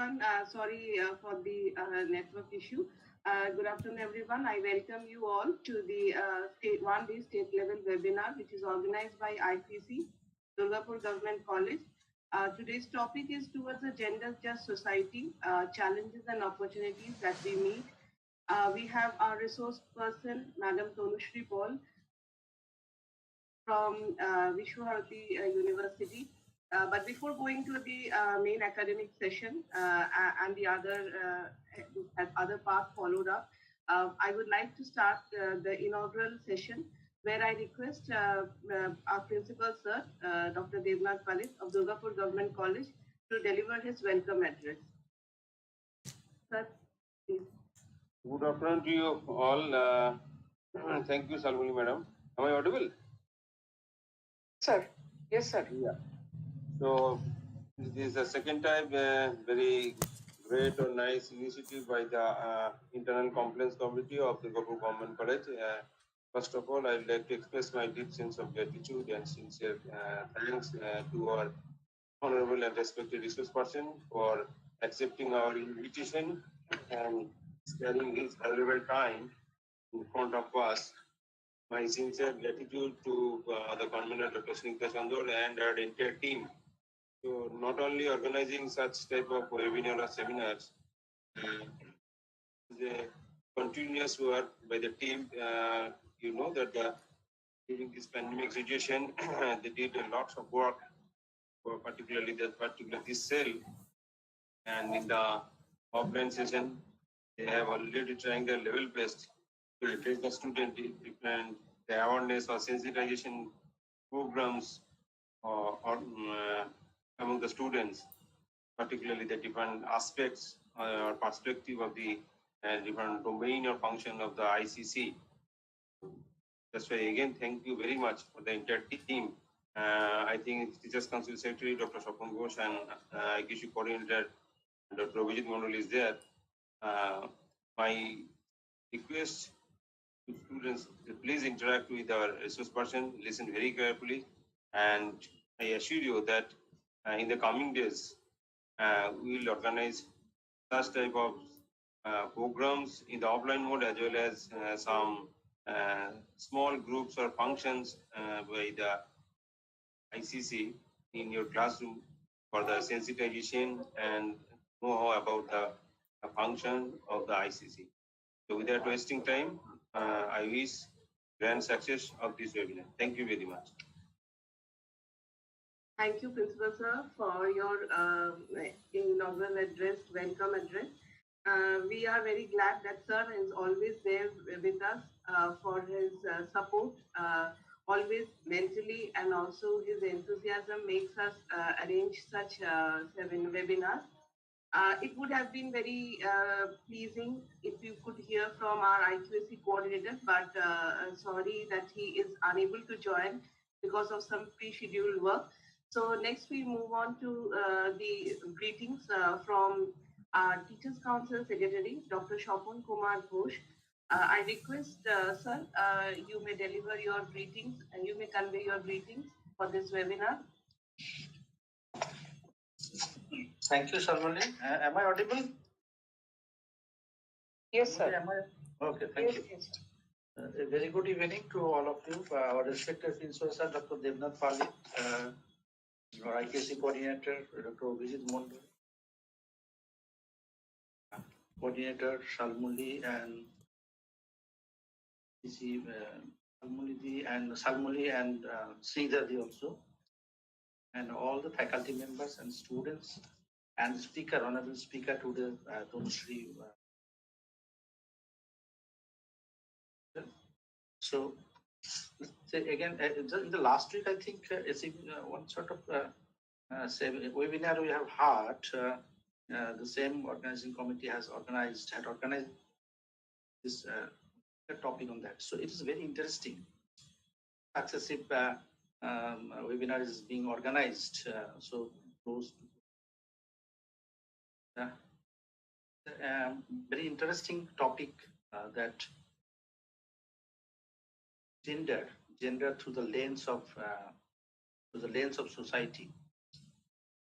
everyone. Sorry for the network issue. Good afternoon, everyone. I welcome you all to the one-day state-level webinar, which is organized by IPC, Durgapur Government College. Today's topic is towards a gender-just society, challenges and opportunities that we meet. We have our resource person, Madam Tanusree Paul, from Viswa Bharati University. But before going to the main academic session and the other part followed up, I would like to start the inaugural session where I request our principal sir, Dr. Devnath Palit of Durgapur Government College to deliver his welcome address. Sir, please. Good afternoon to you all. Thank you, Salmuli madam. Am I audible? Sir. Yes, sir. Yeah. So this is the second time very great or nice initiative by the Internal Complaints Committee of the Durgapur Government College. First of all, I would like to express my deep sense of gratitude and sincere thanks to our honorable and respected resource person for accepting our invitation and sparing his valuable time in front of us. My sincere gratitude to the convener, Dr. Snigdha Chandor, and our entire team. So not only organizing such type of webinar or seminars, the continuous work by the team. You know that during this pandemic situation, they did a lot of work, for particularly this cell, and in the offline session, they have already trying their level best to address the student and the awareness or sensitization programs among the students, particularly the different aspects or perspective of the different domain or function of the ICC. That's why again, thank you very much for the entire team. I think Teachers Council Secretary Dr. Shapon Ghosh and ICC Coordinator Dr. Abhijit Mondal is there. My request to students, please interact with our resource person, listen very carefully, and I assure you that in the coming days, we will organize such type of programs in the offline mode as well as some small groups or functions by the ICC in your classroom for the sensitization and know about the function of the ICC. So without wasting time, I wish grand success of this webinar. Thank you very much. Thank you, Principal Sir, for your inaugural address, welcome address. We are very glad that Sir is always there with us for his support, always mentally, and also his enthusiasm makes us arrange such webinars. It would have been very pleasing if you could hear from our IQAC coordinator, but sorry that he is unable to join because of some pre-scheduled work. So next we move on to the greetings from our Teachers Council Secretary, Dr. Shapon Kumar Ghosh. I request, sir, you may deliver your greetings and you may convey your greetings for this webinar. Thank you, Salmali. Am I audible? Yes, sir. Okay, thank you. Yes. A very good evening to all of you. Our respected principal, sir, Dr. Devnath Palit, our IKC coordinator, Dr. Abhijit Mondal, coordinator Salmuli and Salmuli and Sridhar also, and all the faculty members and students and speaker, honorable speaker today, Tanusree. So again, in the last week, I think it's one sort of webinar we have had. The same organizing committee had organized this topic on that. So it is very interesting. Successive webinar is being organized. So those very interesting topic that gender through the lens of society.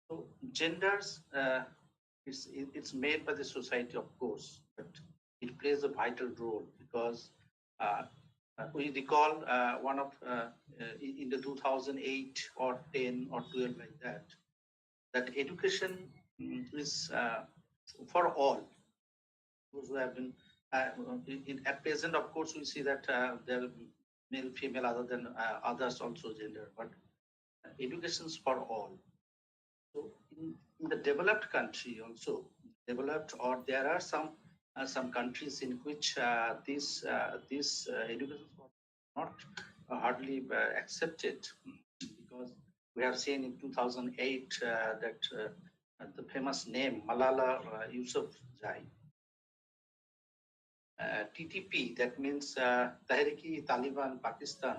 So genders it's made by the society, of course, but it plays a vital role because uh, we recall one of in the 2008 or 10 or 12 like that, that education is for all those who have been at present. Of course, we see that there are male, female, other than others also gender, but education is for all. So in the developed country also, developed, or there are some countries in which this education is not hardly accepted, because we have seen in 2008 that the famous name Malala Yousafzai, TTP, that means Tehriki Taliban Pakistan,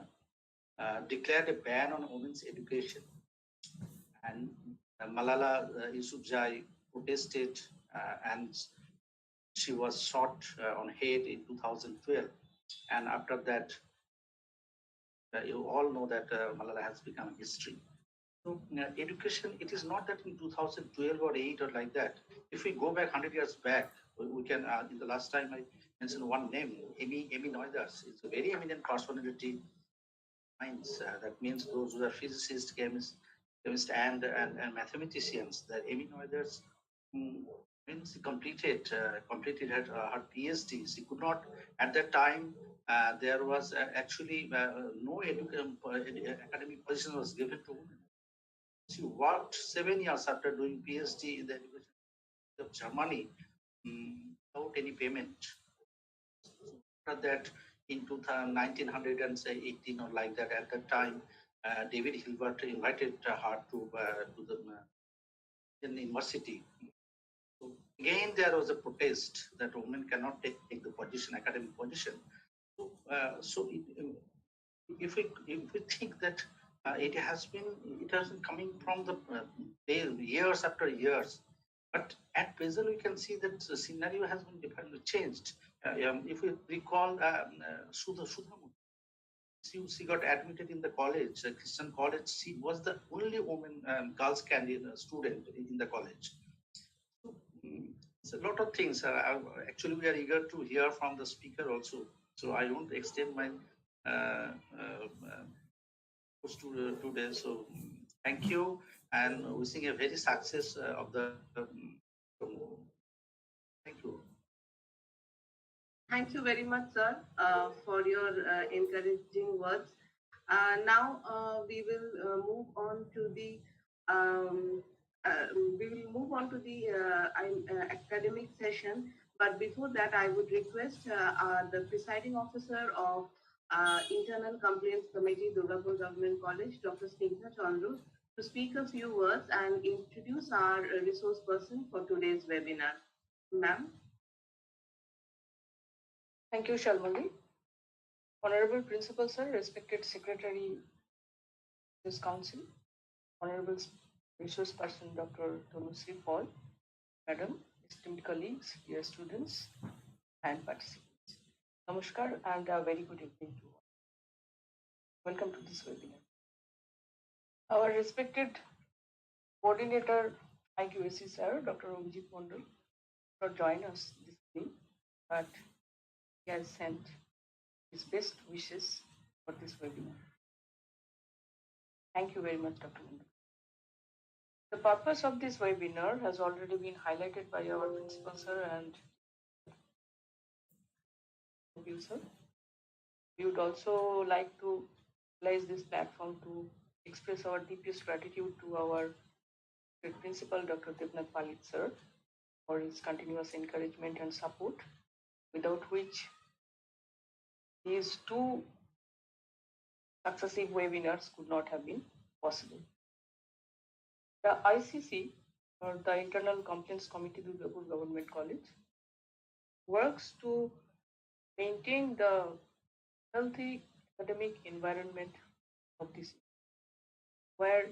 declared a ban on women's education. And Malala Yousafzai protested, and she was shot on head in 2012. And after that, you all know that Malala has become history. So education, it is not that in 2012 or 8 or like that. If we go back 100 years back, we can, in the last time I mentioned one name, Amy Noethers. It's a very eminent personality. That means those who are physicists, chemists, and mathematicians. That Amy Noethers means completed her PhD. She could not at that time. There was actually no academic position was given to women. She worked 7 years after doing PhD in the University of Germany without any payment. After that, in 1918 or like that, at that time, David Hilbert invited her to the university. So again, there was a protest that women cannot take the position, academic position. So if we think that it has been coming from the years after years, but at present we can see that the scenario has been differently changed. If we recall Sudha she got admitted in the college, Christian college. She was the only woman, girls candidate student in the college. So, it's a lot of things. Actually, we are eager to hear from the speaker also. So I won't extend my post today. So thank you, and wishing a very success of the. Thank you. Thank you very much, sir, for your encouraging words. Now we will move on to the academic session. But before that, I would request the presiding officer of Internal Complaints Committee, Durgapur Government College, Dr. Snigdha Chandru, to speak a few words and introduce our resource person for today's webinar. Ma'am. Thank you, Shalmali. Honorable Principal Sir, respected Secretary this Council, Honorable Resource Person Dr. Tanusree Paul, Madam, esteemed colleagues, dear students and participants. Namaskar and a very good evening to all. Welcome to this webinar. Our respected coordinator, IQAC Sir, Dr. Omjit Mondal, not join us this evening, but he has sent his best wishes for this webinar. Thank you very much, Dr. Mondal. The purpose of this webinar has already been highlighted by our principal sir and you, sir. We would also like to utilize this platform to express our deepest gratitude to our principal, Dr. Devnath Palit, sir, for his continuous encouragement and support, without which these two successive webinars could not have been possible. The ICC, or the Internal Complaints Committee, Durgapur Government College, works to maintain the healthy academic environment of this, where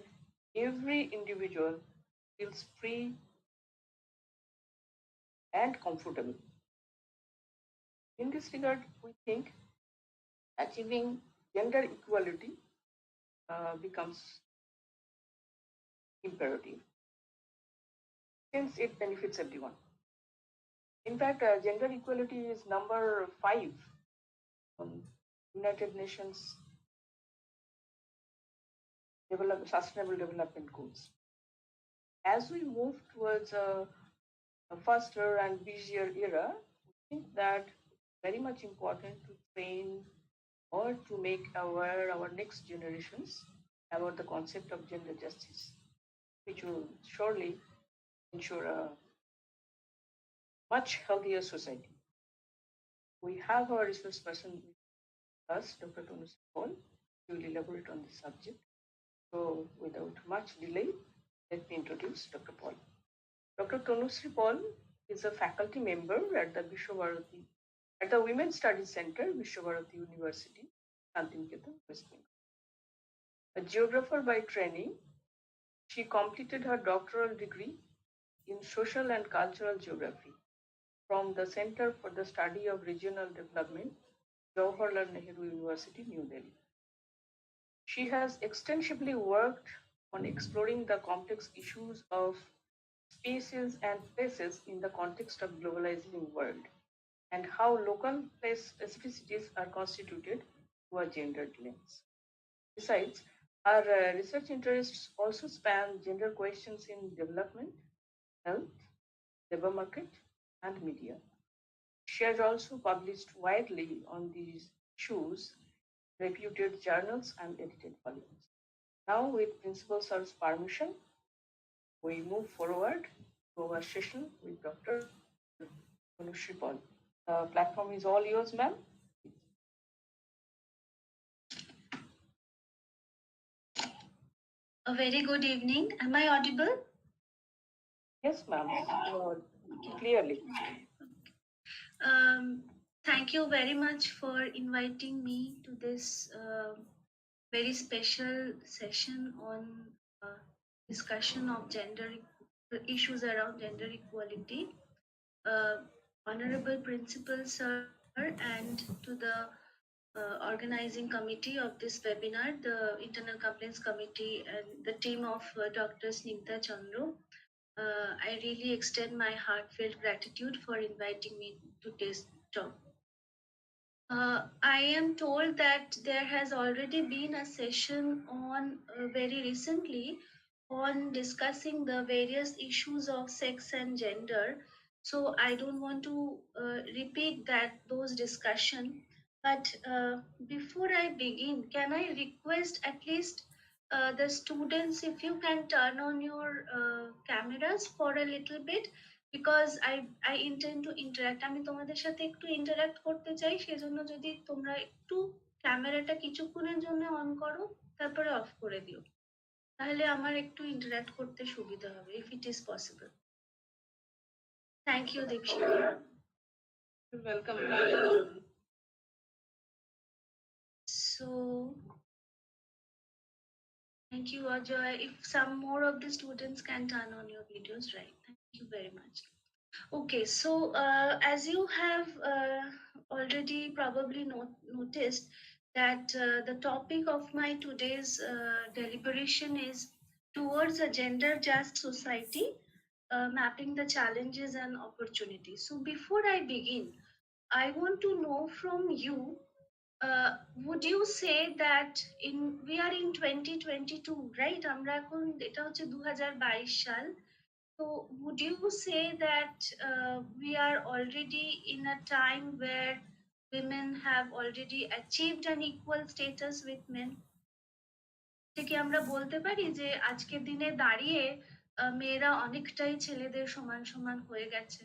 every individual feels free and comfortable. In this regard, we think achieving gender equality becomes imperative. since it benefits everyone. In fact, gender equality is number 5 on United Nations Sustainable Development Goals. As we move towards a faster and busier era, I think that it's very much important to train or to make aware our next generations about the concept of gender justice, which will surely ensure a much healthier society. We have our resource person with us, Dr. Tanusree Paul, who will elaborate on this subject. So, without much delay, let me introduce Dr. Paul. Dr. Tanusree Paul is a faculty member at the Women's Studies Center, Viswa Bharati University, Shantiniketan, West Bengal. A geographer by training, she completed her doctoral degree in social and cultural geography from the Center for the Study of Regional Development, Jawaharlal Nehru University, New Delhi. She has extensively worked on exploring the complex issues of spaces and places in the context of globalizing world and how local place specificities are constituted through a gendered lens. Besides, our research interests also span gender questions in development, health, labor market, and media. She has also published widely on these issues, reputed journals and edited volumes. Now, with Principal Sir's permission, we move forward to our session with Dr. Tanusree Paul. The platform is all yours, ma'am. A very good evening. Am I audible? Yes, ma'am. Clearly. Thank you very much for inviting me to this very special session on discussion of gender issues around gender equality. Honorable Principal Sir and to the organizing committee of this webinar, the Internal Complaints Committee and the team of Dr. Snigdha Chandru. I really extend my heartfelt gratitude for inviting me to this talk. I am told that there has already been a session on very recently on discussing the various issues of sex and gender. So I don't want to repeat those discussion. But before I begin, can I request at least the students, if you can turn on your cameras for a little bit, because I intend to interact. আমি তোমাদের সাথে একটু interact করতে চাই, সেজন্য যদি তোমরা একটু ক্যামেরাটা কিছুক্ষণের জন্য অন করো, তারপরে অফ করে দিও, তাহলে আমার একটু interact করতে সুবিধা হবে, if it is possible. Thank you, Deepshika. You're welcome. So, thank you, Ajoy. If some more of the students can turn on your videos, right? Thank you very much. Okay, so as you have already probably noticed that the topic of my today's deliberation is towards a gender just society, mapping the challenges and opportunities. So before I begin, I want to know from you, would you say that we are in 2022, right? আমরা এখন এটা হচ্ছে 2022 সাল. So would you say that we are already in a time where women have already achieved an equal status with men? কি আমরা বলতে পারি যে আজকের দিনে দাঁড়িয়ে মেয়েরা অনেকটাই ছেলেদের সমান সমান হয়ে গেছে?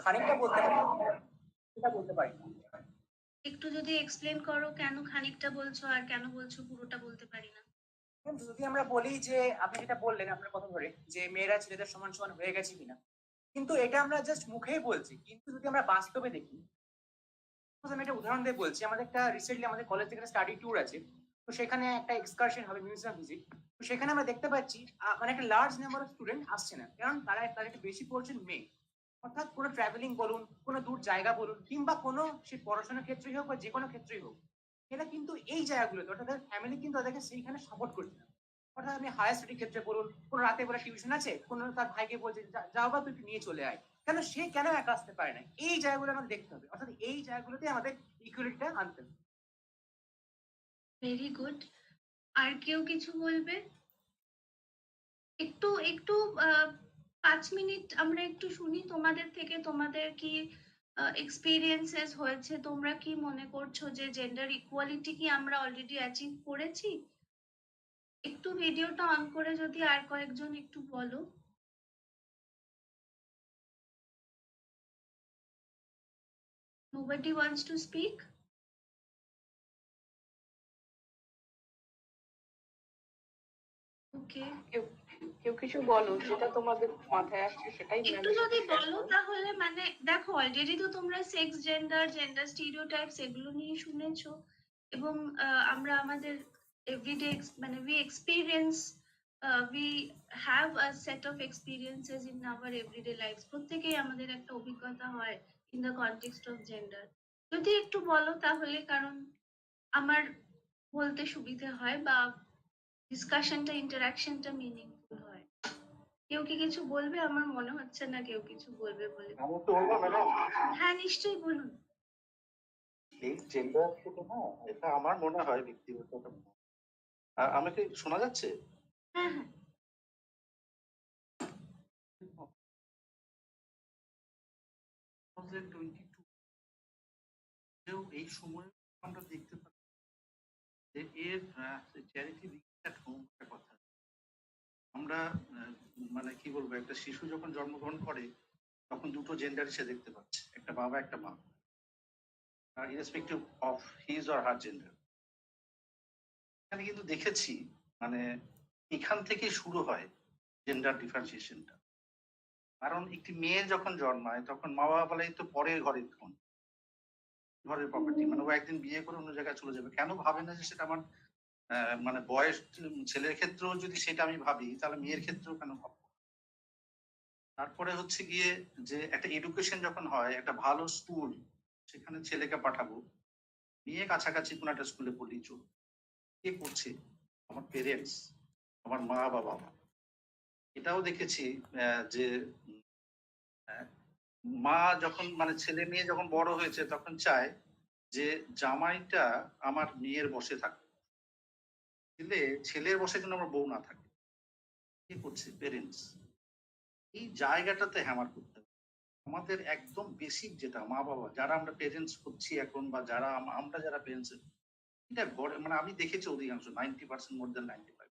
খানিকটা বলতে পারি, সেটা বলতে পারি না। একটু যদি এক্সপ্লেন করো কেন খানিকটা বলছো আর কেন বলছো পুরোটা বলতে পারি না? যদি আমরা বলি যে আপনি যেটা বললেন আপনার কথা ধরে যে মেয়েরা ছেলেদের সমান সমান হয়ে গেছে কিনা, কিন্তু এটা আমরা জাস্ট মুখেই বলছি, কিন্তু যদি আমরা বাস্তবে দেখি, আমি একটা উদাহরণ দিয়ে বলছি। আমাদের একটা রিসেন্টলি আমাদের কলেজ থেকে স্টাডি ট্যুর আছে, তো সেখানে একটা এক্সকারশন হবে, মিউজিয়াম ভিজিট। তো সেখানে আমরা দেখতে পাচ্ছি মানে একটা লার্জ নাম্বার অফ স্টুডেন্ট আসছে না, কারণ তারা একটা বেশি পড়ছেন মেয়ে। অর্থাৎ কোনো ট্রাভেলিং বলুন, কোনো দূর জায়গা বলুন, কিংবা কোনো সে পড়াশোনার ক্ষেত্রেই হোক বা যে কোনো ক্ষেত্রেই হোক, এরা কিন্তু এই জায়গাগুলোতে অর্থাৎ তাদের ফ্যামিলি কিন্তু তাদেরকে সেইখানে সাপোর্ট করছে না। অর্থাৎ আপনি হায়ার স্টাডি ক্ষেত্রে বলুন, কোনো রাতে বলে টিউশন আছে, কোনো তার ভাইকে বলছে যাও বা তুই একটু নিয়ে চলে আয়, কেন সে কেন একা আসতে পারে না? এই জায়গাগুলো আমাদের দেখতে হবে, অর্থাৎ এই জায়গাগুলোতে আমাদের ইকুয়ালিটিটা আনতে হবে। Very good. আর কেউ কিছু বলবে? একটু একটু 5 মিনিট আমরা একটু শুনি তোমাদের থেকে, তোমাদের কি এক্সপিরিয়েন্সেস হয়েছে, তোমরা কি মনে করছো যে জেন্ডার ইকুয়ালিটি কি আমরা অলরেডি অ্যাচিভ করেছি? একটু ভিডিওটা অন করে যদি আর কয়েকজন একটু বলো। Nobody wants to speak? ওকে, কেউ কেউ কিছু বলো, যেটা তোমাদের মাথায় আসছে সেটাই একটু যদি বলো তাহলে, মানে দেখো অলরেডি তো তোমরা সেক্স, জেন্ডার, জেন্ডার স্টিরিওটাইপস এগুলো নিয়ে শুনেছো, এবং আমরা আমাদের এভরিডে মানে we have a set of experiences in our everyday lives. প্রত্যেকেই আমাদের একটা অভিজ্ঞতা হয় in the context of gender. যদি একটু বলো তাহলে, কারণ আমার বলতে সুবিধা হয় বা ডিসকাশনটা, ইন্টারাকশনটা মিনিংফুল হয়। কেউ কি কিছু বলবে? আমার মনে হচ্ছে না কেউ কিছু বলবে বলে। আমি তো বলবো ম্যাডাম, হ্যাঁ নিশ্চয়ই বলুন। এই জেন্ডার থেকে না, এটা আমার মনে হয় ব্যক্তিগত, আমাকে শোনা যাচ্ছে? হ্যাঁ হ্যাঁ। এই সময় আমরা দেখতে পাচ্ছি যে এর চ্যারিটি একটা কথা, আমরা মানে কি বলবো, একটা শিশু যখন জন্মগ্রহণ করে তখন দুটো জেন্ডারই সে দেখতে পাচ্ছে, একটা বাবা একটা মা, irrespective of his or her gender. এখানে কিন্তু দেখেছি মানে এখান থেকে শুরু হয় জেন্ডার ডিফারেন্সিয়েশনটা। কারণ একটি মেয়ে যখন জন্মায় তখন মা বাবা বলে তো পরের ঘরের ধন, ঘরের প্রপার্টি, মানে ও একদিন বিয়ে করে অন্য জায়গায় চলে যাবে। কেন ভাবে না যে সেটা আমার মানে বয়স, ছেলের ক্ষেত্রেও যদি সেটা আমি ভাবি তাহলে মেয়ের ক্ষেত্রেও কেন ভাববো? তারপরে হচ্ছে গিয়ে যে একটা এডুকেশন যখন হয়, একটা ভালো স্কুল, সেখানে ছেলেকে পাঠাবো, মেয়ে কাছাকাছি কোনো একটা স্কুলে পড়লেই চলবে। কে করছে? আমার পেরেন্টস, আমার মা বাবা। এটাও দেখেছি যে মা যখন মানে ছেলে মেয়ে যখন বড় হয়েছে তখন চায় যে জামাইটা আমার মেয়ের বসে থাকে, ছেলের বসে যেন আমার বউ না থাকে। কি করছে? পেরেন্টস। এই জায়গাটাতে হ্যামার করতে হবে। আমাদের একদম বেসিক যেটা মা বাবা, যারা আমরা পেরেন্টস হচ্ছি এখন, বা যারা আমরা যারা পেরেন্টস, এটা মানে আমি দেখেছি অধিকাংশ 90%, মোর দেন 95,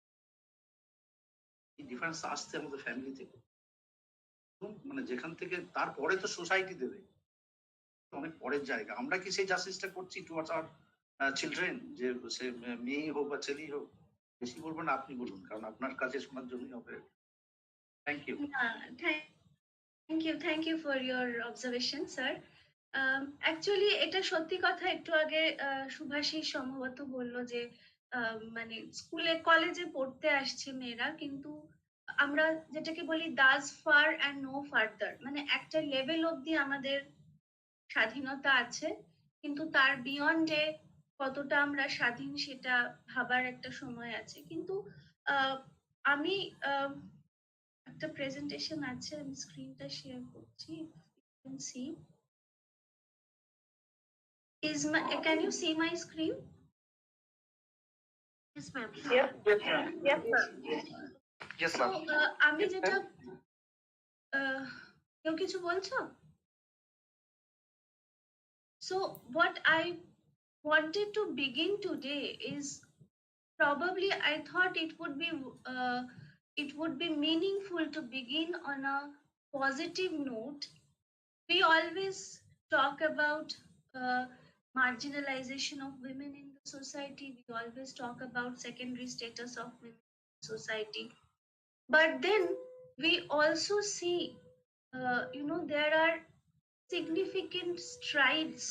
এই ডিফারেন্স আসছে আমাদের ফ্যামিলি থেকে, মানে যেখান থেকে তারপরে তো সোসাইটি দেবে, অনেক পরের জায়গা। আমরা কি সেই জাস্টিসটা করছি টুয়ার্ডস আওয়ার চিলড্রেন, যে সে মেয়েই হোক বা ছেলেই হোক? বেশি বলবো না, আপনি বলুন, কারণ আপনার কাছে শোনার জন্যই হবে। Thank you. Thank you for your observation sir. Actually এটা সত্যি কথা। একটু আগে সুভাষিস সম্ভবত বললো যে মানে স্কুলে কলেজে পড়তে আসছে মেয়েরা, কিন্তু আমরা যেটাকে বলি thus far and no further, মানে একটা লেভেল অব্দি আমাদের স্বাধীনতা আছে, কিন্তু তার বিয়ন্ডে কতটা আমরা স্বাধীন সেটা ভাবার একটা সময় আছে। কিন্তু আমি একটা প্রেজেন্টেশন আছে, আমি স্ক্রিনটা শেয়ার করছি। You can see. Can you see my screen? Yes, ma'am. Yes, So, ma'am. আমি যেটা কেউ কিছু বলছো? So, what I wanted to begin today is, probably I thought it would be meaningful to begin on a positive note. We always talk about marginalization of women in the society. We always talk about secondary status of women in society. But then we also see, there are significant strides,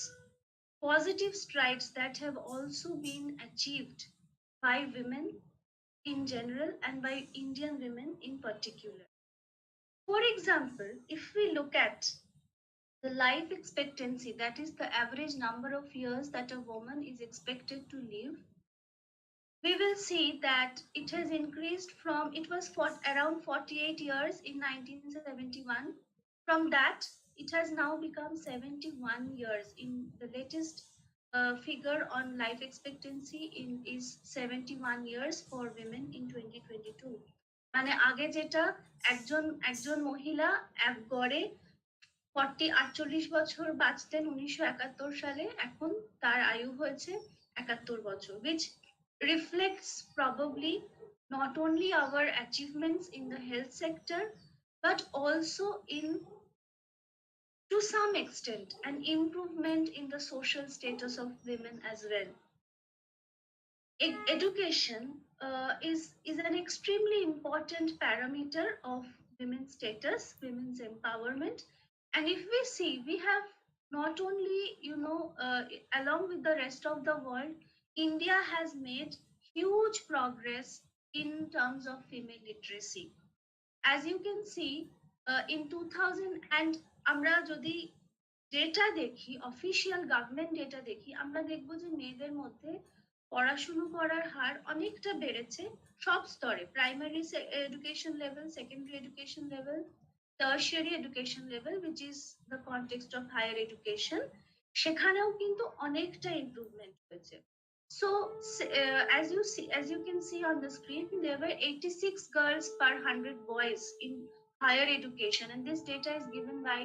positive strides that have also been achieved by women in general and by Indian women in particular. For example, if we look at the life expectancy, that is the average number of years that a woman is expected to live, we will see that it has increased from, it was around 48 years in 1971. From that, it has now become 71 years. In the latest figure on life expectancy is 71 years for women in 2022. মানে আগে যেটা একজন মহিলা গড়ে 48 বছর বাঁচতেন 1971 সালে, এখন তার আয়ু হয়েছে 71 বছর, which reflects probably not only our achievements in the health sector, but also in, to some extent, an improvement in the social status of women as well. Education is an extremely important parameter of women's status, women's empowerment. And if we see, we have not only, along with the rest of the world, India has made huge progress in terms of female literacy. As you can see, in 2000, and আমরা যদি data দেখি, official government data দেখি, আমরা দেখবো যে মেয়েদের মধ্যে পড়াশুনো করার হার অনেকটা বেড়েছে সব স্তরে, primary education level, secondary education level, tertiary education level, which is the context of higher education, সেখানেও কিন্তু অনেকটা ইমপ্রুভমেন্ট হয়েছে. So as you can see on the screen, there were 86 girls per 100 boys in higher education, and this data is given by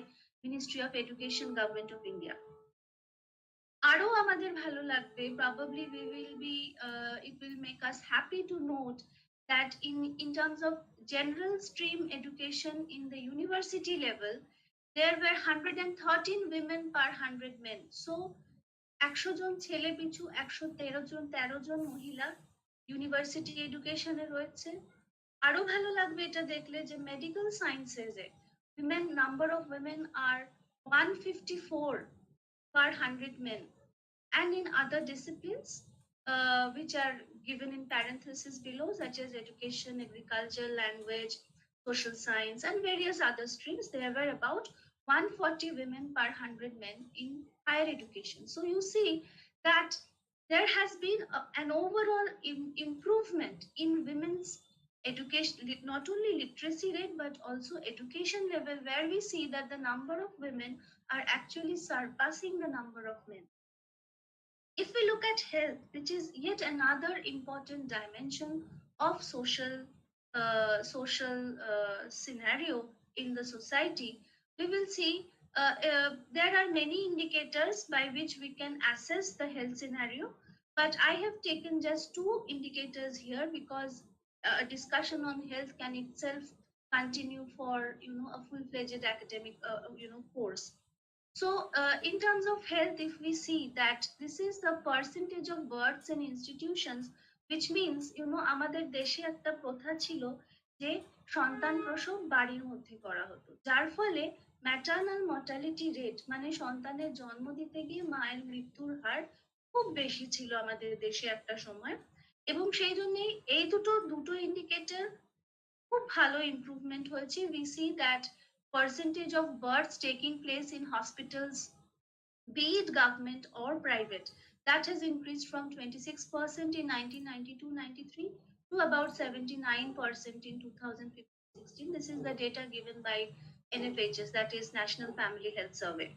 Ministry of Education, Government of India. আরো আমাদের ভালো লাগবে, probably we will be it will make us happy to note that in terms of general stream education in the university level, there were 113 women per 100 men. So 100 জন ছেলে পিছু 113 জন মহিলা university এডুকেশনে রয়েছে। আরো ভালো লাগবে এটা দেখলে যে medical সায়েন্সেসে number of women are 154 per 100 men, and in other disciplines which are given in parentheses below, such as education, agriculture, language, social science, and various other streams, there were about 140 women per 100 men in higher education. So you see that there has been an overall improvement in women's education, not only literacy rate but also education level, where we see that the number of women are actually surpassing the number of men. If we look at health, which is yet another important dimension of social scenario in the society, we will see there are many indicators by which we can assess the health scenario, but I have taken just 2 indicators here because a discussion on health can itself continue for a full-fledged academic course. So in terms of health, if we see that this is the percentage of births in institutions, which means আমাদের দেশে একটা প্রথা ছিল যে সন্তান প্রসব বাড়ির মধ্যে করা হতো, যার ফলে ম্যাটারনাল মর্টালিটি রেট, মানে সন্তানের জন্ম দিতে গিয়ে মায়ের মৃত্যুর হার খুব বেশি ছিল আমাদের দেশে একটা সময়। এবং সেই জন্যই এই দুটো ইন্ডিকেটর খুব ভালো ইমপ্রুভমেন্ট হয়েছে। we see that percentage of births taking place in hospitals, be it government or private, that has increased from 26% in 1992-93 to about 79% in 2015-16. This is the data given by NFHS, that is National Family Health Survey.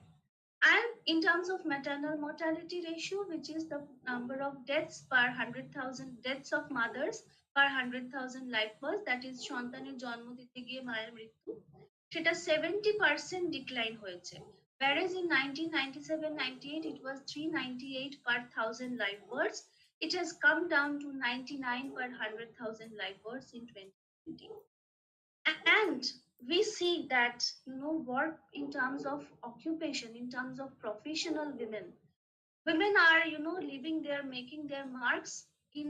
And in terms of maternal mortality ratio, which is the number of deaths per 100,000 deaths of mothers per 100,000 live births, that is সন্তানের জন্ম দিতে গিয়ে মায়ের মৃত্যু, সেটা 70% decline হয়েছে, whereas in 1997-98 it was 398 per 1000 live births. It has come down to 99 per 100,000 live births in 2020. And we see that work in terms of occupation, in terms of professional women are making their marks in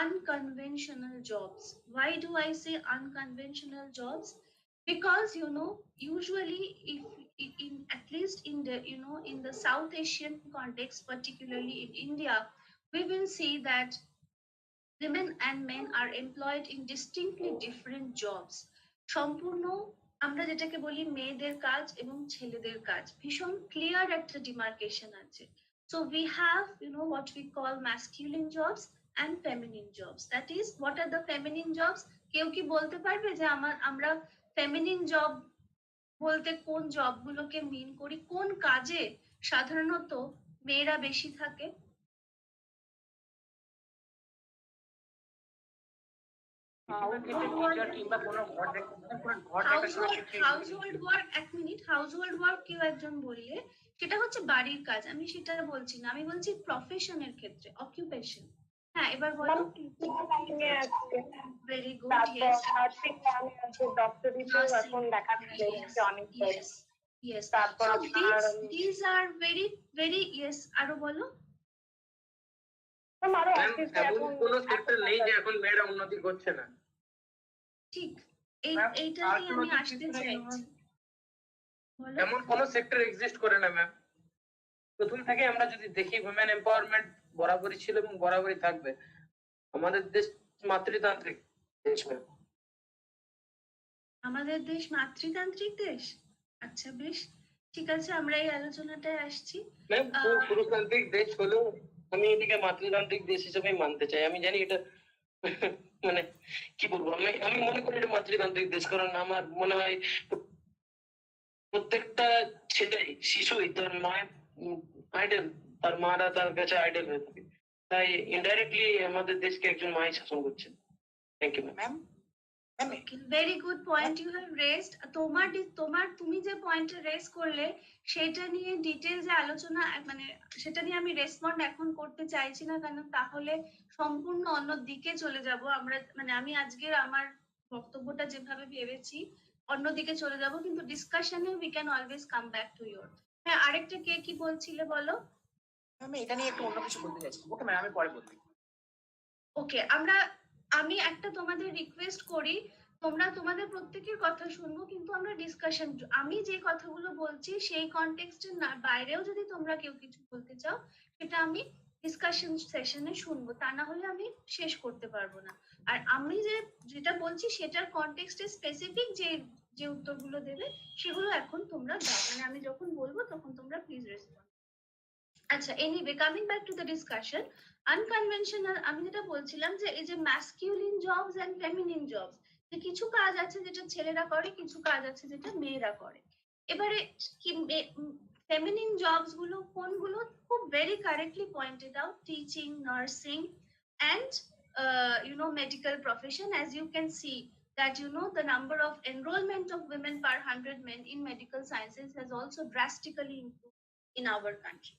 unconventional jobs. Why do I say unconventional jobs? Because usually if in at least in the in the South Asian context, particularly in India, we will see that women and men are employed in distinctly different jobs. সম্পূর্ণ আমরা যেটাকে বলি মেয়েদের কাজ এবং ছেলেদের কাজ, ভীষণ ক্লিয়ার একটা ডিমার্কেশন আছে. So we have what we call masculine jobs and feminine jobs. That is, what are the feminine jobs? কেউ কি বলতে পারবে যে আমরা feminine job বলতে কোন জবগুলোকে মিন করি, কোন কাজে সাধারণত মেয়েরা বেশি থাকে? হাউসহোল্ড ওয়ার্ক, এক মিনিট, হাউসহোল্ড ওয়ার্ক কেউ একজন বললে সেটা হচ্ছে বাড়ির কাজ, আমি সেটা বলছি না, আমি বলছি প্রফেশনের ক্ষেত্রে, অকুপেশন। হ্যাঁ, এবার বলো। Very good, yes. এখন দেখা যাচ্ছে অনেক, ইয়েস। তারপর these are very very, yes, আরো বলো। এমন কোনো সেক্টর নেই যে এখন মেয়েরা উন্নতি করছে না। ঠিক, এইটাই আমি আসতে চাইছি। এমন কোন সেক্টর এক্সিস্ট করে না ম্যাম। প্রথম থেকে আমরা যদি দেখি উইমেন এম্পাওয়ারমেন্ট বরাবরই ছিল এবং বরাবরই থাকবে। আমাদের দেশ মাতৃতান্ত্রিক দেশ ম্যাম। আমাদের দেশ মাতৃতান্ত্রিক দেশ? আচ্ছা, বেশ, ঠিক আছে, আমরা এই আলোচনাটায় আসছি। ম্যাম পুরুষতান্ত্রিক দেশ হলেও আমি এটাকে মাতৃতান্ত্রিক দেশ হিসেবে মানতে চাই। আমি জানি এটা মানে কি বলবো, আমি মনে করি এটা মাতৃতান্ত্রিক দেশ, কারণ আমার মনে হয় প্রত্যেকটা ছেলে শিশুই তার মায়ের আইডল, তার মারা তার কাছে আইডল হয়ে থাকে। তাই ইনডাইরেক্টলি আমাদের দেশকে একজন মাই শাসন করছে। Thank you ma'am. Very good point you have raised. তুমি যে পয়েন্টটা রেজ করলে সেটা নিয়ে ডিটেইলসে আলোচনা, মানে সেটা নিয়ে আমি রেসপন্ড এখন করতে চাইছি না, কারণ তাহলে সম্পূর্ণ অন্য দিকে চলে যাব আমরা। মানে আমি আজকের আমার বক্তব্যটা যেভাবে ভেবেছি অন্যদিকে চলে যাব, কিন্তু ডিসকাশনে we can always come back to your. হ্যাঁ, আরেকটা কে কি বলছিলে বলো। আমি এটা নিয়ে একটু অন্য কিছু বলতে চাইছি। ওকে ম্যাম, আমি পরে বলছি। ওকে, আমি একটা তোমাদের রিকোয়েস্ট করি, তোমরা তোমাদের প্রত্যেকের কথা শুনবো, কিন্তু আমরা ডিসকাশন, আমি যে কথাগুলো বলছি সেই কনটেক্সটের বাইরেও যদি তোমরা কেউ কিছু বলতে চাও সেটা আমি ডিসকাশন সেশনে শুনবো, তা না হলে আমি শেষ করতে পারবো না। আর আমি যেটা বলছি সেটার কনটেক্সটে স্পেসিফিক যে উত্তরগুলো দেবে সেগুলো এখন তোমরা দাও, মানে আমি যখন বলবো তখন তোমরা প্লিজ রেসপন্ড। আচ্ছা, anyway, coming back to the discussion, unconventional, আমি যেটা বলছিলাম যে এই যে masculine jobs and feminine jobs, যে কিছু কাজ আছে যেটা ছেলেরা করে, কিছু কাজ আছে যেটা মেয়েরা করে। এবারে কি ফেমিনিন জবস গুলো কোনগুলো, খুব very correctly pointed out, teaching, nursing and medical profession. As you can see that the number of enrollment of women per 100 men in medical sciences has also drastically improved in our country.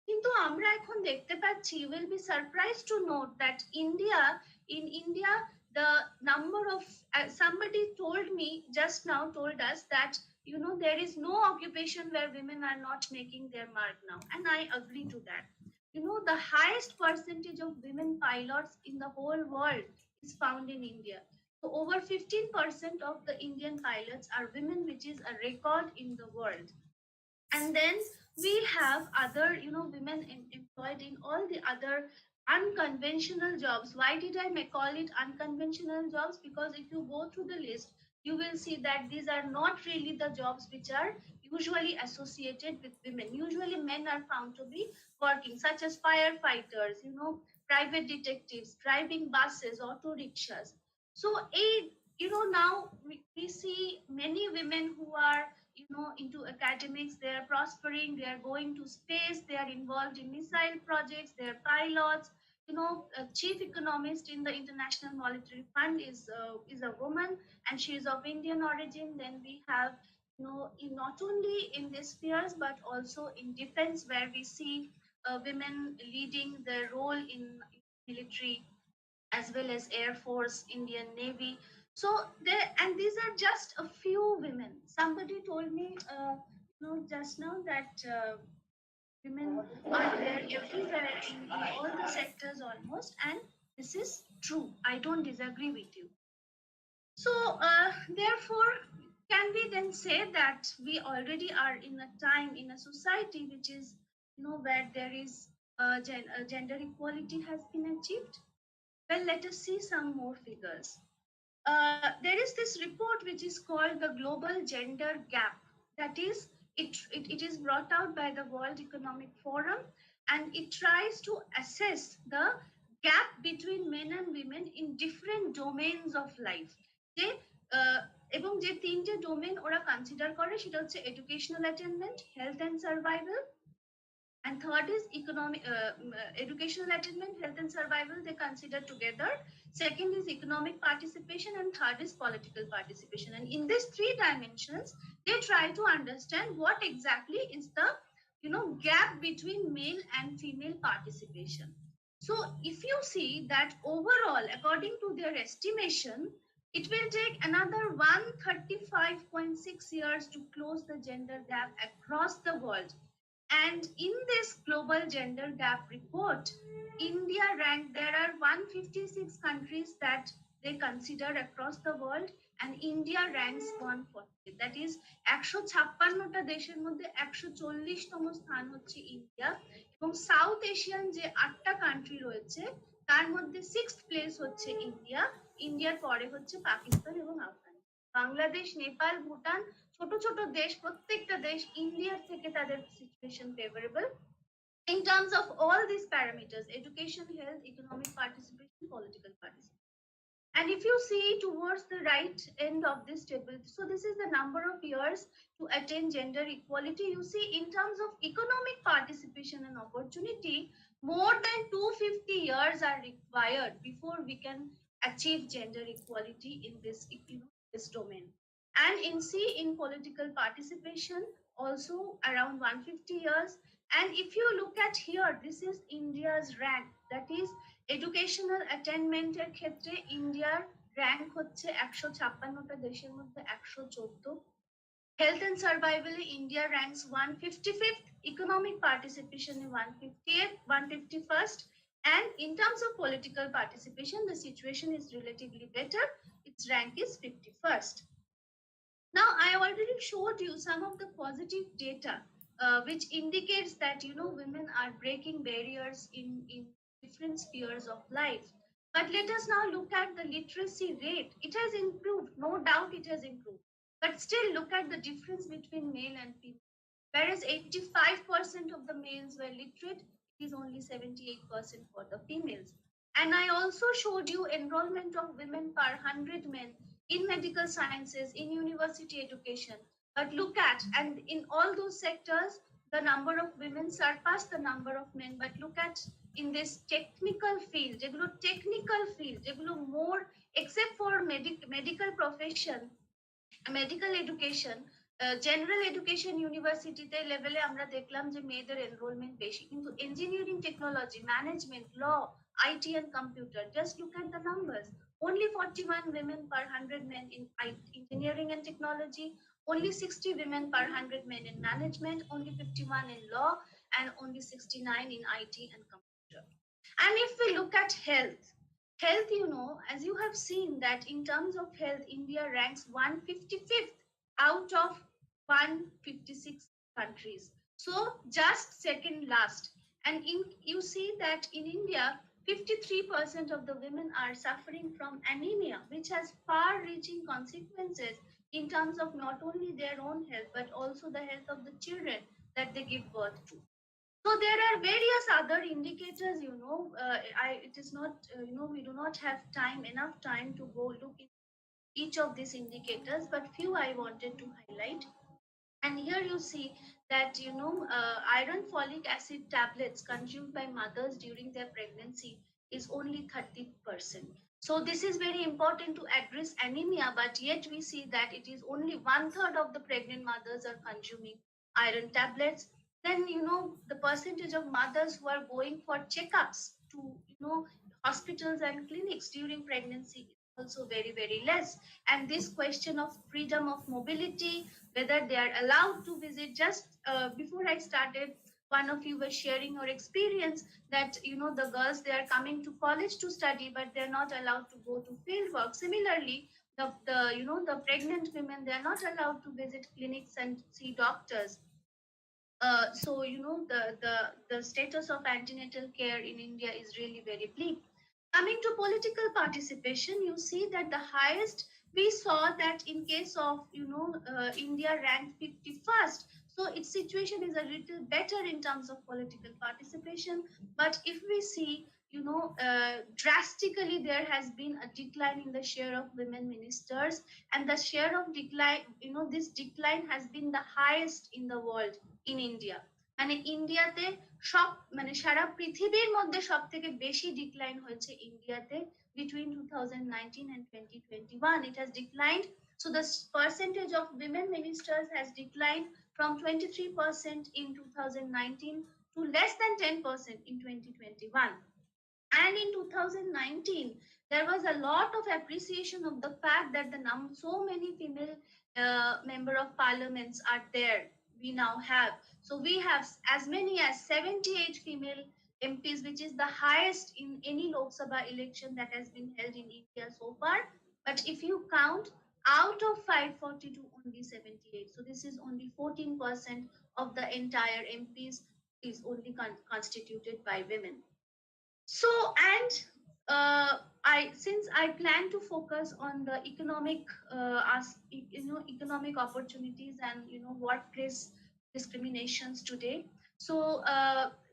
কিন্তু আমরা এখন দেখতে পাচ্ছি, you will be surprised to note that in India the number of somebody told us that there is no occupation where women are not making their mark now, and I agree to that. The highest percentage of women pilots in the whole world is found in India. So over 15% of the Indian pilots are women, which is a record in the world. And then we have other women employed in all the other unconventional jobs. Why did I call it unconventional jobs? Because if you go through the list, you will see that these are not really the jobs which are usually associated with women. Usually men are found to be working, such as firefighters, private detectives, driving buses, auto rickshaws. So now we see many women who are into academics, they are prospering, they are going to space, they are involved in missile projects, they are pilots. Chief economist in the International Monetary Fund is a woman, and she is of Indian origin. Then we have not only in these spheres but also in defense, where we see women leading the role in military as well as Air Force, Indian Navy. So these are just a few women. Somebody told me just now that women are there everywhere in all the sectors almost, and this is true. I don't disagree with you. So therefore, can we then say that we already are in a time, in a society which is where there is gender equality has been achieved? Well, let us see some more figures. There is this report which is called the Global Gender Gap. That is, it is brought out by the World Economic Forum, and it tries to assess the gap between men and women in different domains of life. যে এবং যে তিনটে domain ওরা consider করে সেটা হচ্ছে educational attainment, health and survival, and third is economic educational attainment, health and survival they consider together. Second is economic participation, and third is political participation. And in these three dimensions they try to understand what exactly is the gap between male and female participation. So if you see that overall, according to their estimation, it will take another 135.6 years to close the gender gap across the world. And in this global gender gap report, India ranked, there are 156 countries that they consider across the world, and India ranks 140. That is 156টা দেশের মধ্যে 140তম স্থান হচ্ছে India, এবং south Asian যে 8টা country রয়েছে তার মধ্যে 6th place হচ্ছে ইন্ডিয়া। ইন্ডিয়ার পরে হচ্ছে পাকিস্তান এবং আফগানিস্তান। বাংলাদেশ, নেপাল, ভুটান ছোট ছোট দেশ, প্রত্যেকটা দেশ ইন্ডিয়ার থেকে তাদের situation favourable in terms of all these parameters: education, health, economic participation, political participation. And if you see towards the right end of this table, so this is the number of years to attain gender equality. You see, in terms of economic participation and opportunity, more than 250 years are required before we can achieve gender equality in this domain. And in political participation, also around 150 years. And if you look at here, this is India's rank, that is educational attainment এর ক্ষেত্রে ইন্ডিয়ার rank হচ্ছে 156টা দেশের মধ্যে 114। health and survival India ranks 155th, economic participation 150th, 151st, and in terms of political participation the situation is relatively better, its rank is 51st. Now I already showed you some of the positive data which indicates that women are breaking barriers in different spheres of life. But let us now look at the literacy rate. It has improved, no doubt it has improved, but still look at the difference between male and female. Whereas 85% of the males were literate, it is only 78% for the females. And I also showed you enrollment of women per 100 men in medical sciences, in university education. But look at, and in all those sectors, the number of women surpassed the number of men. But look at in this technical field, যেগুলো more, except for medical profession, medical education, general education ইউনিভার্সিটিতে লেভেলে আমরা দেখলাম যে মেয়েদের enrolment বেশি, কিন্তু engineering, technology, management, law, IT and computer, just look at the numbers. Only 41 women per 100 men in engineering and technology, only 60 women per 100 men in management, only 51 in law, and only 69 in IT and computer. And if we look at health, as you have seen that in terms of health, India ranks 155th out of 156 countries. So just second last. And you see that in India, 53% of the women are suffering from anemia, which has far-reaching consequences in terms of not only their own health, but also the health of the children that they give birth to. So there are various other indicators, it is not, we do not have enough time to go look at each of these indicators, but few I wanted to highlight. And here you see that, iron folic acid tablets consumed by mothers during their pregnancy is only 30%. So this is very important to address anemia, but yet we see that it is only 1/3 of the pregnant mothers are consuming iron tablets. Then, the percentage of mothers who are going for checkups to, hospitals and clinics during pregnancy is also very, very less. And this question of freedom of mobility, whether they are allowed to visit, just before I started, one of you was sharing your experience that, the girls, they are coming to college to study, but they're not allowed to go to field work. Similarly, the pregnant women, they are not allowed to visit clinics and see doctors. So the status of antenatal care in India is really very bleak. Coming to political participation, you see that the highest, we saw that in case of India ranked 51st, so its situation is a little better in terms of political participation. But if we see, drastically there has been a decline in the share of women ministers, and the share of decline, this decline has been the highest in the world in India. মানে ইন্ডিয়াতে সব মানে সারা পৃথিবীর মধ্যে সব থেকে বেশি decline হয়েছে ইন্ডিয়াতে between 2019 and 2021. It has declined. So the percentage of women ministers has declined from 23% in 2019 to less than 10% in 2021. And in 2019, there was a lot of appreciation of the fact that so many female member of parliaments are there. We now have. So we have as many as 78 female MPs, which is the highest in any Lok Sabha election that has been held in India so far. But if you count, out of 542, only 78. So this is only 14% of the entire MPs is only constituted by women. So, and since I plan to focus on the economic economic opportunities and workplace discriminations today, so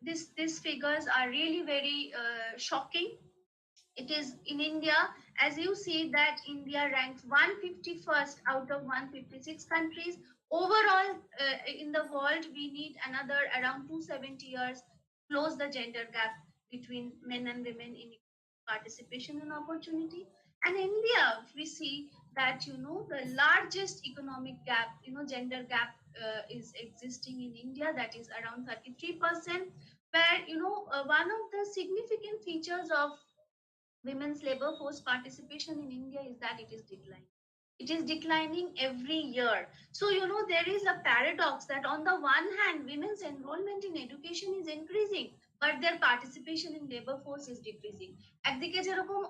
these figures are really very shocking. It is in India, as you see, that India ranks 151st out of 156 countries. Overall, in the world, we need another around 270 years to close the gender gap between men and women in participation and opportunity. And India, we see that the largest economic gap, gender gap is existing in India, that is around 33%, where one of the significant features of women's labor force participation in India is that it is declining. It is declining every year. So, there is a paradox that on the one hand, women's enrollment in education is increasing, but their participation in labor force is decreasing. একদিকে যেরকম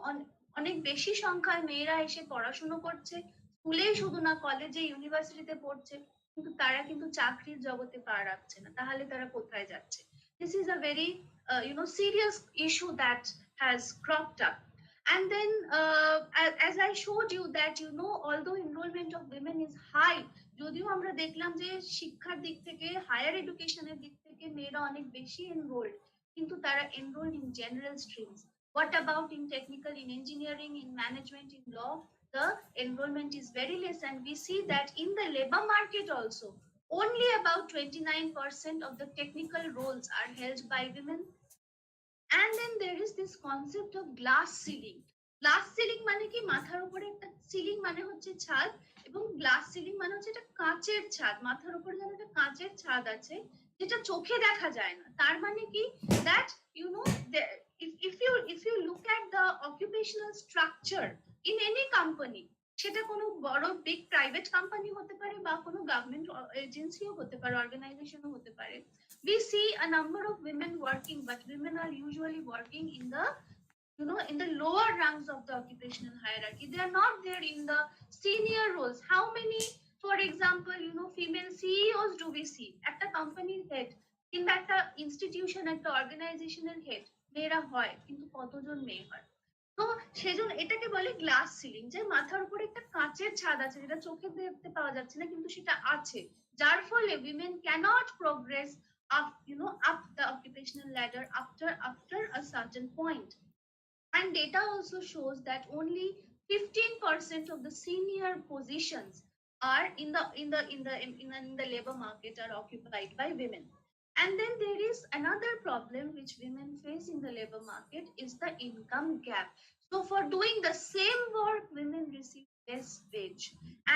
অনেক বেশি সংখ্যায় মেয়েরা এসে পড়াশোনা করছে, স্কুলেই শুধু না, কলেজে, ইউনিভার্সিটিতে পড়ছে, কিন্তু তারা কিন্তু চাকরির জগতে পা রাখছে না। তাহলে তারা কোথায় যাচ্ছে? This is a very serious issue that has cropped up. And then as I showed you that although enrollment of women is high, যদিও আমরা দেখলাম যে শিক্ষার দিক থেকে, হায়ার এডুকেশনের দিক থেকে মেয়েরা অনেক বেশি এনরোল্ড, কিন্তু তারা enrolled in general streams. What about in technical, in engineering, in management, in law? The enrollment is very less, and we see that in the labor market also, only about 29% of the technical roles are held by women. And then there is this concept of glass ceiling. Glass ceiling মানে কি? মাথার উপরে একটা ceiling মানে হচ্ছে ছাদ, এবং glass ceiling মানে হচ্ছে এটা কাঁচের ছাদ। মাথার উপরে যেন একটা কাঁচের ছাদ আছে, যেটা চোখে দেখা যায় না। তার মানে কি? That if you look at the occupational structure in any company, সেটা কোনো বড় বিগ প্রাইভেট কোম্পানি হতে পারে বা কোনো গভর্নমেন্ট এজেন্সিও হতে পারে, অর্গানাইজেশনও হতে পারে, we see a number of women working, but women are usually working in the in the lower rungs of the occupational hierarchy. They are not there in the senior roles. How many, for example, female CEOs do we see? একটা কোম্পানির head কিংবা একটা institution, একটা অর্গানাইজেশনের head মেয়েরা হয়, কিন্তু কতজন মেয়ে হয়? তো সেজন্য এটাকে বলে গ্লাস সিলিং, যে মাথার উপরে একটা কাঁচের ছাদ আছে, যেটা চোখে দেখতে পাওয়া যাচ্ছে না, কিন্তু সেটা আছে, যার ফলে women cannot progress up up the occupational ladder after a certain point. And data also shows that only 15% of the senior positions are in the labor market are occupied by women. And then there is another problem which women face in the labor market is the income gap. So for doing the same work, women receive less wage,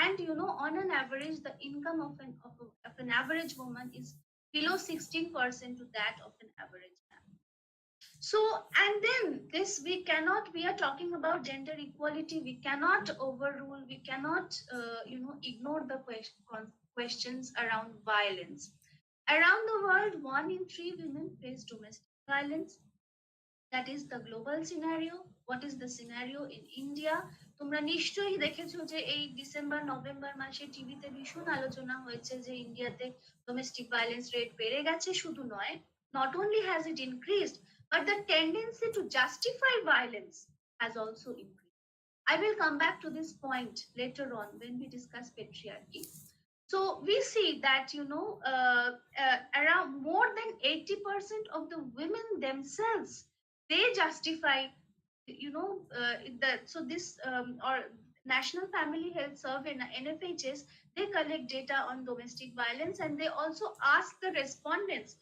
and on an average, the income of an average woman is below 16% to that of an average man. So, and then this, we are talking about gender equality, we cannot overrule, we cannot ignore the questions around violence. Around the world, 1 in 3 women face domestic violence. That is the global scenario. What is the scenario in India? তোমরা নিশ্চয়ই দেখেছো যে এই December November মাসে টিভিতে ভীষণ আলোচনা হয়েছে যে ইন্ডিয়াতে ডোমেস্টিক ভায়োলেন্স রেট বেড়ে গেছে। শুধু নয়, not only has it increased, but the tendency to justify violence has also increased. I will come back to this point later on when we discuss patriarchy. So we see that around more than 80% of the women themselves they justify, so this or National Family Health Survey, NFHS, they collect data on domestic violence, and they also ask the respondents,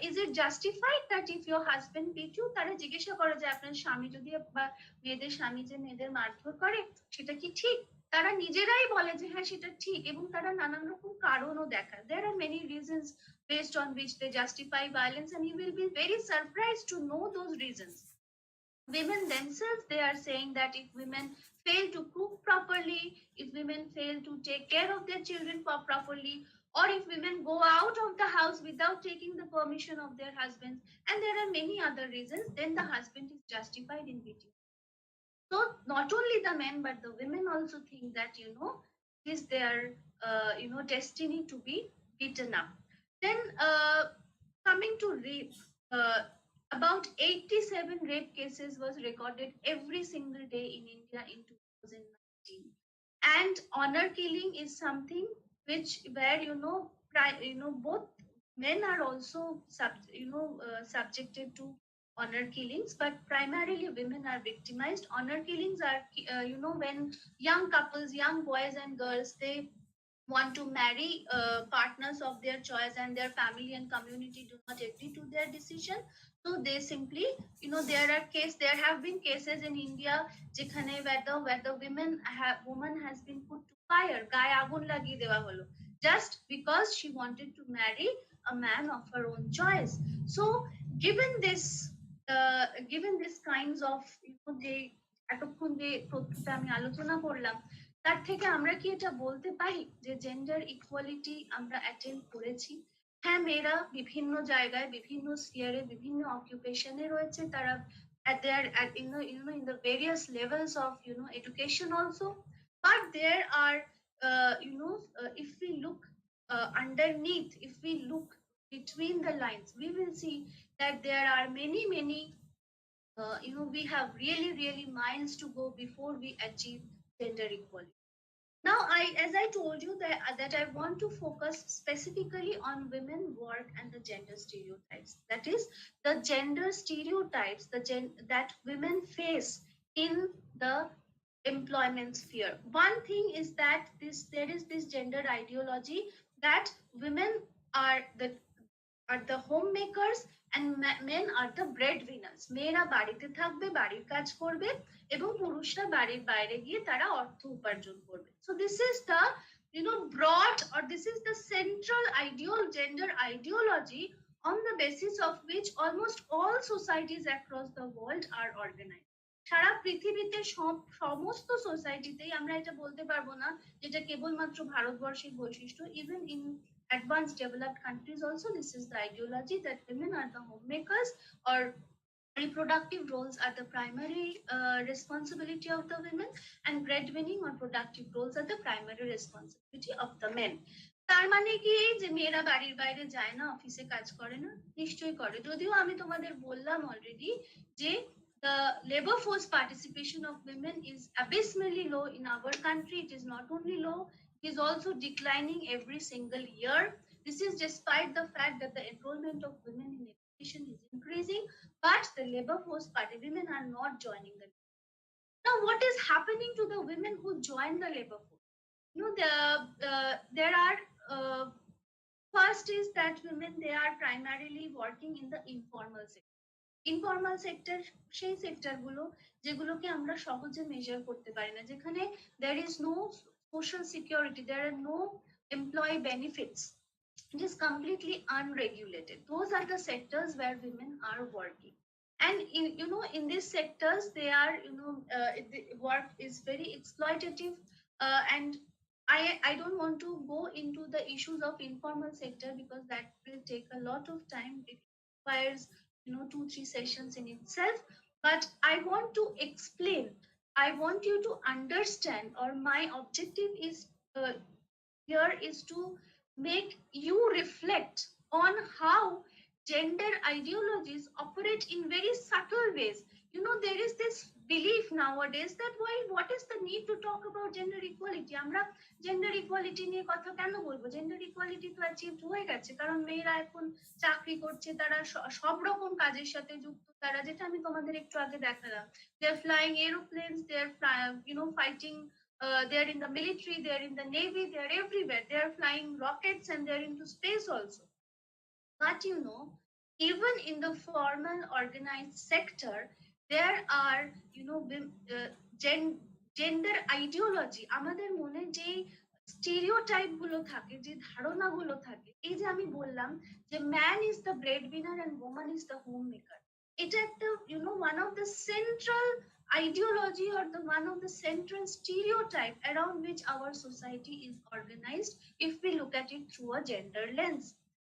is it justified that if your husband beat you, তারা জিজ্ঞাসা করে যে আপনার স্বামী যদি বা মেয়েদের স্বামী যে মেয়েদের মারধর করে সেটা কি ঠিক? তারা নিজেরাই বলে যে হ্যাঁ সেটা ঠিক, এবং তারা নানান রকম কারণও দেখায়। There are many reasons based on which they justify violence, and you will be very surprised to know those reasons. Women themselves, they are saying that if women fail to cook properly, if women fail to take care of their children properly, or if women go out of the house without taking the permission of their husbands, and there are many other reasons, then the husband is justified in beating. So not only the men but the women also think that it is their destiny to be beaten up. Then coming to rape, about 87 rape cases was recorded every single day in India in 2019. And honor killing is something where both men are also subjected to honor killings, but primarily women are victimized. Honor killings are when young couples, young boys and girls, they want to marry partners of their choice, and their family and community do not agree to their decision, so they simply, there have been cases in India যেখানে where the woman has been put to fire, গায়ে আগুন লাগিয়ে দেওয়া হলো, just because she wanted to marry a man of her own choice. So given this kinds of যে এতক্ষণ যে তথ্যটা আমি আলোচনা করলাম, তার থেকে আমরা কি এটা বলতে পারি যে জেন্ডার ইকুয়ালিটি আমরা অ্যাটেন্ড করেছি? হ্যাঁ, মেয়েরা বিভিন্ন জায়গায়, বিভিন্ন স্ফিয়ারে, বিভিন্ন অকুপেশনে রয়েছে, তারা in the various levels of education also, but there are if we look underneath, if we look between the lines, we will see that there are many we have really miles to go before we achieve gender equality. Now, as I told you that I want to focus specifically on women work and the gender stereotypes. That is, the gender stereotypes that women face in the employment sphere. One thing is that there is this gender ideology that women are the homemakers and men are the breadwinners. মেয়েরা বাড়িতে থাকবে, বাড়ির কাজ করবে, এবং পুরুষরা বাড়ির বাইরে গিয়ে তারা অর্থ উপার্জন করবে. So this is the broad, or this is the central gender ideology on the basis of which almost all societies across the world are organized. সারা পৃথিবীতে সমস্ত সোসাইটিতেই, আমরা এটা বলতে পারবো না যেটা কেবলমাত্র ভারতবর্ষের বৈশিষ্ট্য, even in advanced developed countries also, this is the ideology that women are the homemakers, or reproductive roles are the primary responsibility of the women, and breadwinning or productive roles are the primary responsibility of the men. তার মানে কি যে মেয়েরা বাড়ির বাইরে যায় না, অফিসে কাজ করে না? নিশ্চয়ই করে। যদিও আমি তোমাদের বললাম অলরেডি যে the labor force participation of women is abysmally low in our country. It is not only low, it is also declining every single year. This is despite the fact that the enrollment of women in education is increasing, but the labor force party, women are not joining the. Now, what is happening to the women who join the labor force? There are first is that women, they are primarily working in the informal sector. Informal sector সেই সেক্টরগুলো যেগুলোকে আমরা সহজে measure করতে পারি না, যেখানে there is no social security, there are no employee benefits, it is completely unregulated. Those are the sectors where women are working, and in these sectors they are the work is very exploitative, and I don't want to go into the issues of informal sector because that will take a lot of time. It requires 2-3 sessions in itself, but I want to explain, I want you to understand, or my objective is here is to make you reflect on how gender ideologies operate in very subtle ways. There is this belief nowadays that what is the need to talk about gender equality? আমরা gender equality নিয়ে কথা কেন বলবো? Gender equality তো achieved হয়ে গেছে, কারণ মেয়েরা এখন চাকরি করছে, তারা সব রকম কাজের সাথে যুক্ত, তারা যেটা আমি তোমাদের একটু আগে দেখালাম, they are flying aeroplanes, they are fighting, they are in the military, they are in the navy, they are everywhere, they are flying rockets and they are into space also. But even in the formal organized sector, there are gender ideology, আমাদের মনে যে stereotype গুলো থাকে, যে ধারণা গুলো থাকে, এই যে আমি বললাম যে man is the breadwinner and woman is the homemaker, এটা একটা one of the central ideology or one of the central stereotype around which our society is organized if we look at it through a gender lens.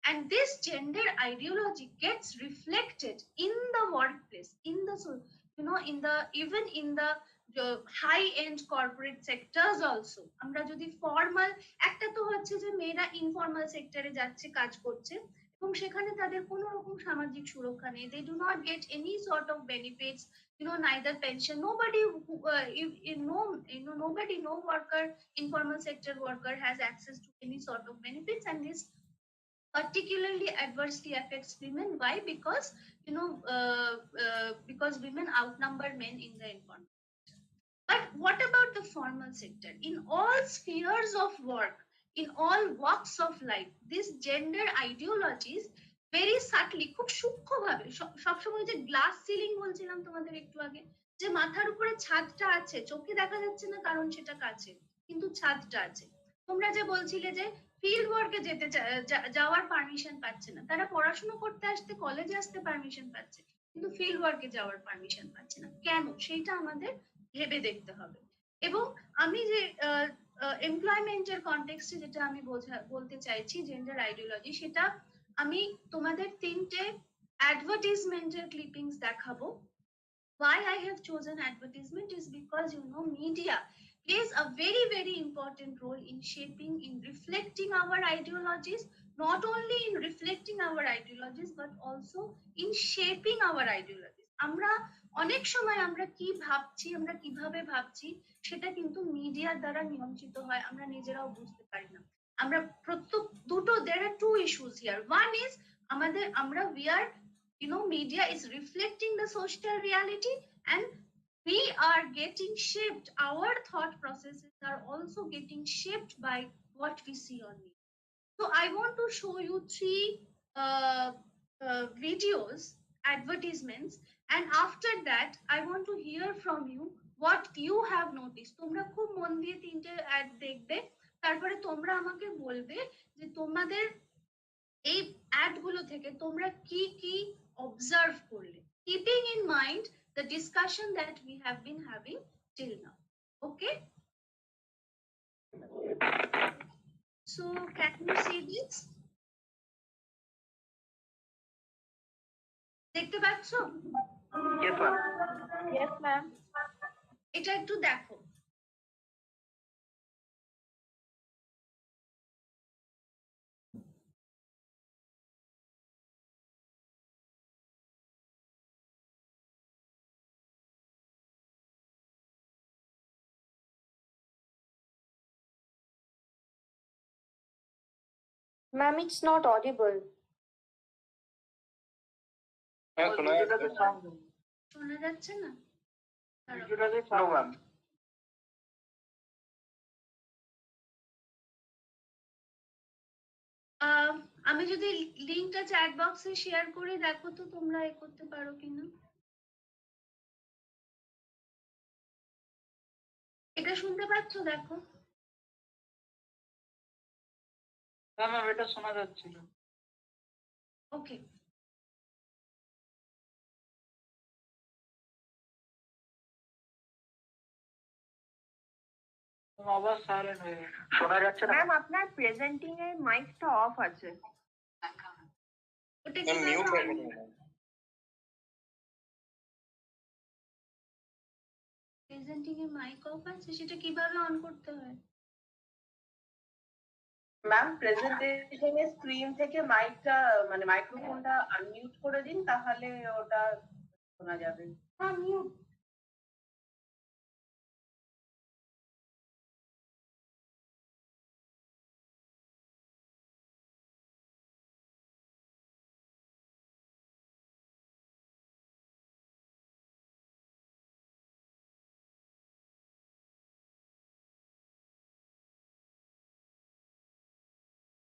And this gender ideology gets reflected in the workplace, in the even in the high end corporate sectors also. আমরা যদি formal, একটা তো হচ্ছে যে মেয়েরা informal সেক্টরে যাচ্ছে, কাজ করছে, এবং সেখানে তাদের কোনো রকম সামাজিক সুরক্ষা নেই, they do not get any sort of benefits, neither pension, nobody no worker, informal sector worker has access to any sort of benefits, and this particularly adversely affects women. Why? Because because women outnumber men in the informal. But what about the formal sector? In all spheres of work, in all walks of life, these gender ideologies very subtly, খুব সূক্ষ্মভাবে, সবসময় যে glass ceiling বলছিলাম তোমাদের একটু আগে, যে মাথার উপরে ছাদটা আছে, চোখে দেখা যাচ্ছে না কারণ সেটা কাছে, কিন্তু ছাদটা আছে। তোমরা যে বলছিলে যে ফিল্ড ওয়ার্কে যেতে যাওয়ার পারমিশন পাচ্ছে না, তারা পড়াশোনা করতে আসতে, কলেজে আসতে পারমিশন পাচ্ছে, কিন্তু ফিল্ড ওয়ার্কে যাওয়ার পারমিশন পাচ্ছে না কেন, সেইটা আমাদের ভেবে দেখতে হবে। এবং আমি যে এমপ্লয়মেন্টের কনটেক্সটে যেটা আমি বলতে চাইছি জেন্ডার আইডিওলজি, সেটা আমি তোমাদের 3টে অ্যাডভার্টাইজমেন্টের ক্লিপিংস দেখাবো। Why I have chosen advertisement is because media plays a very, very important role in shaping, in reflecting our ideologies, not only in reflecting our ideologies but also in shaping our ideologies. আমরা অনেক সময় আমরা কি ভাবছি, আমরা কিভাবে ভাবছি, সেটা কিন্তু মিডিয়ার দ্বারা নিয়ন্ত্রিত হয়, আমরা নিজেরাও বুঝতে পারি না। আমরা প্রত্যেক দুটো, there are two issues here. One is আমরা we are media is reflecting the social reality, and we are getting shaped, our thought processes are also getting shaped by what we see on media. So I want to show you 3 videos, advertisements, and after that I want to hear from you what you have noticed. তোমরা খুব মন দিয়ে 3টে add দেখবে, তারপরে তোমরা আমাকে বলবে যে তোমাদের এই অ্যাড গুলো থেকে তোমরা কি কি অবজার্ভ করলে, keeping in mind the discussion that we have been having till now. Okay, so can you see this? দেখতে পাচ্ছ? Yes ma'am. Yes, ma'am. এটা একটু দেখো। Ma'am, it's not audible. শোনা যাচ্ছে না? No ma'am. আমি যদি লিংকটা চ্যাট বক্সে শেয়ার করে, দেখো তো তোমরা করতে পারো কিনা। এটা শুনতে পাচ্ছ? দেখো। হ্যাঁ ম্যাম, এটা শোনা যাচ্ছিল। ওকে, আবার সাইলেন্ট হয়ে গেছে, শোনা যাচ্ছে না। ম্যাম, আপনার প্রেজেন্টিং এর মাইকটা অফ আছে। ওটা মিউট হয়ে গেছে। প্রেজেন্টিং এর মাইক অফ আছে, সেটা কিভাবে অন করতে হয়? ম্যাম, প্রেজেন্টেশন এর স্ক্রিন থেকে মাইকটা, মানে মাইক্রোফোনটা আনমিউট করে দিন, তাহলে ওটা শোনা যাবে। হ্যাঁ, মিউট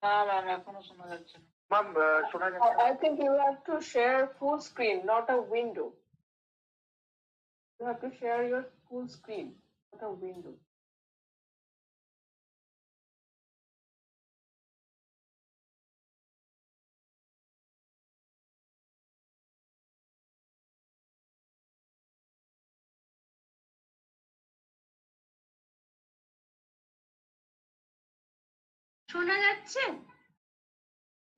না ম্যাম এখনো শোনা যাচ্ছে না। ম্যাম শোনা যাচ্ছে না। I think you have to share full screen, not a window. You have to share your full screen, not a window. শোনা যাচ্ছে?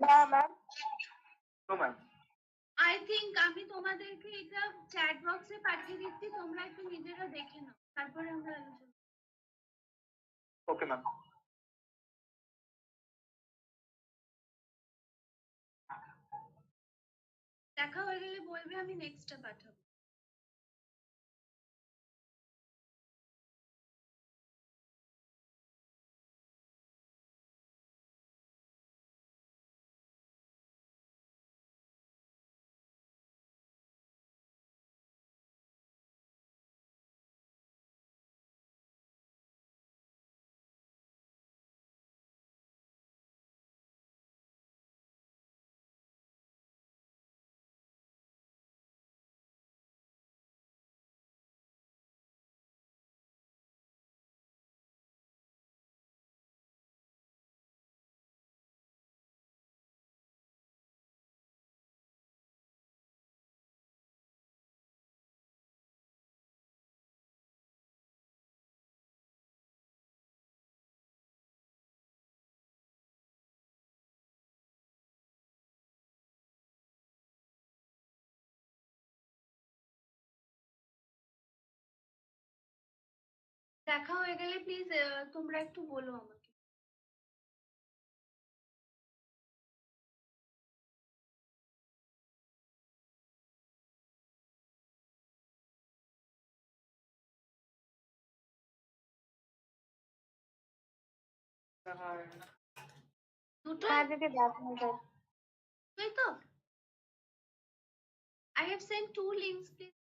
না ma'am. No ma'am. I think আমি তোমাদেরকে এটা চ্যাট বক্সে পাঠিয়ে দিচ্ছি, তোমরা একটু নিজেরা দেখে নাও, তারপরে আমরা আলোচনা। Okay ma'am. দেখা হয়ে গেলে বলবে, আমি নেক্সটটা পাঠাবো। দেখা হয়ে গেলে প্লিজ তোমরা একটু বলো আমাকে। দুটো হ্যাঁ যদি দেখানো যায়। তাই তো? I have sent 2 links, please.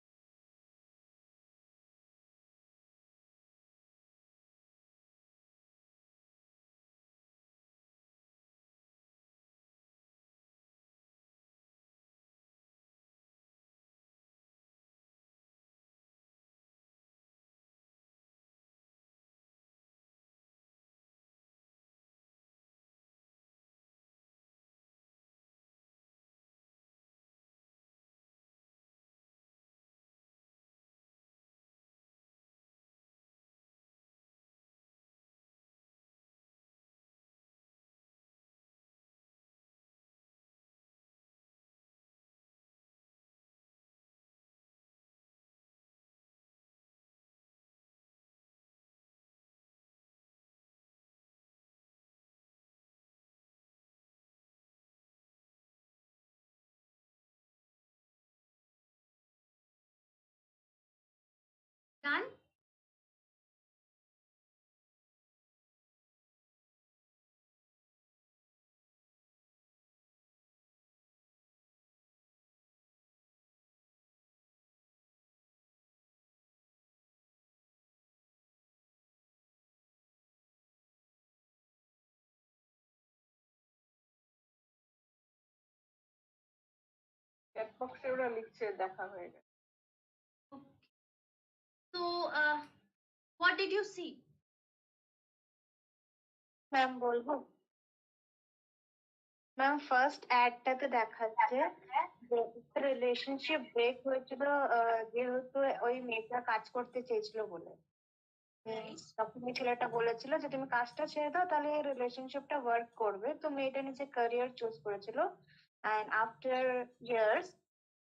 Done? Chat বক্সে ওরা লিখছে দেখা হয়ে গেছে। Okay. So, what did you see? Ma'am বলবো? ম্যাম ফার্স্ট অ্যাডটাতে দেখাচ্ছে যে রিলেশনশিপ ব্রেক হয়েছিল যেহেতু ওই মেয়েটা কাজ করতে চেয়েছিল বলে। তখন ওই ছেলেটা বলেছিল যে তুমি কাজটা ছেড়ে দাও তাহলে রিলেশনশিপটা ওয়ার্ক করবে, তো মেয়েটা নিজে ক্যারিয়ার চুজ করেছিল। And after years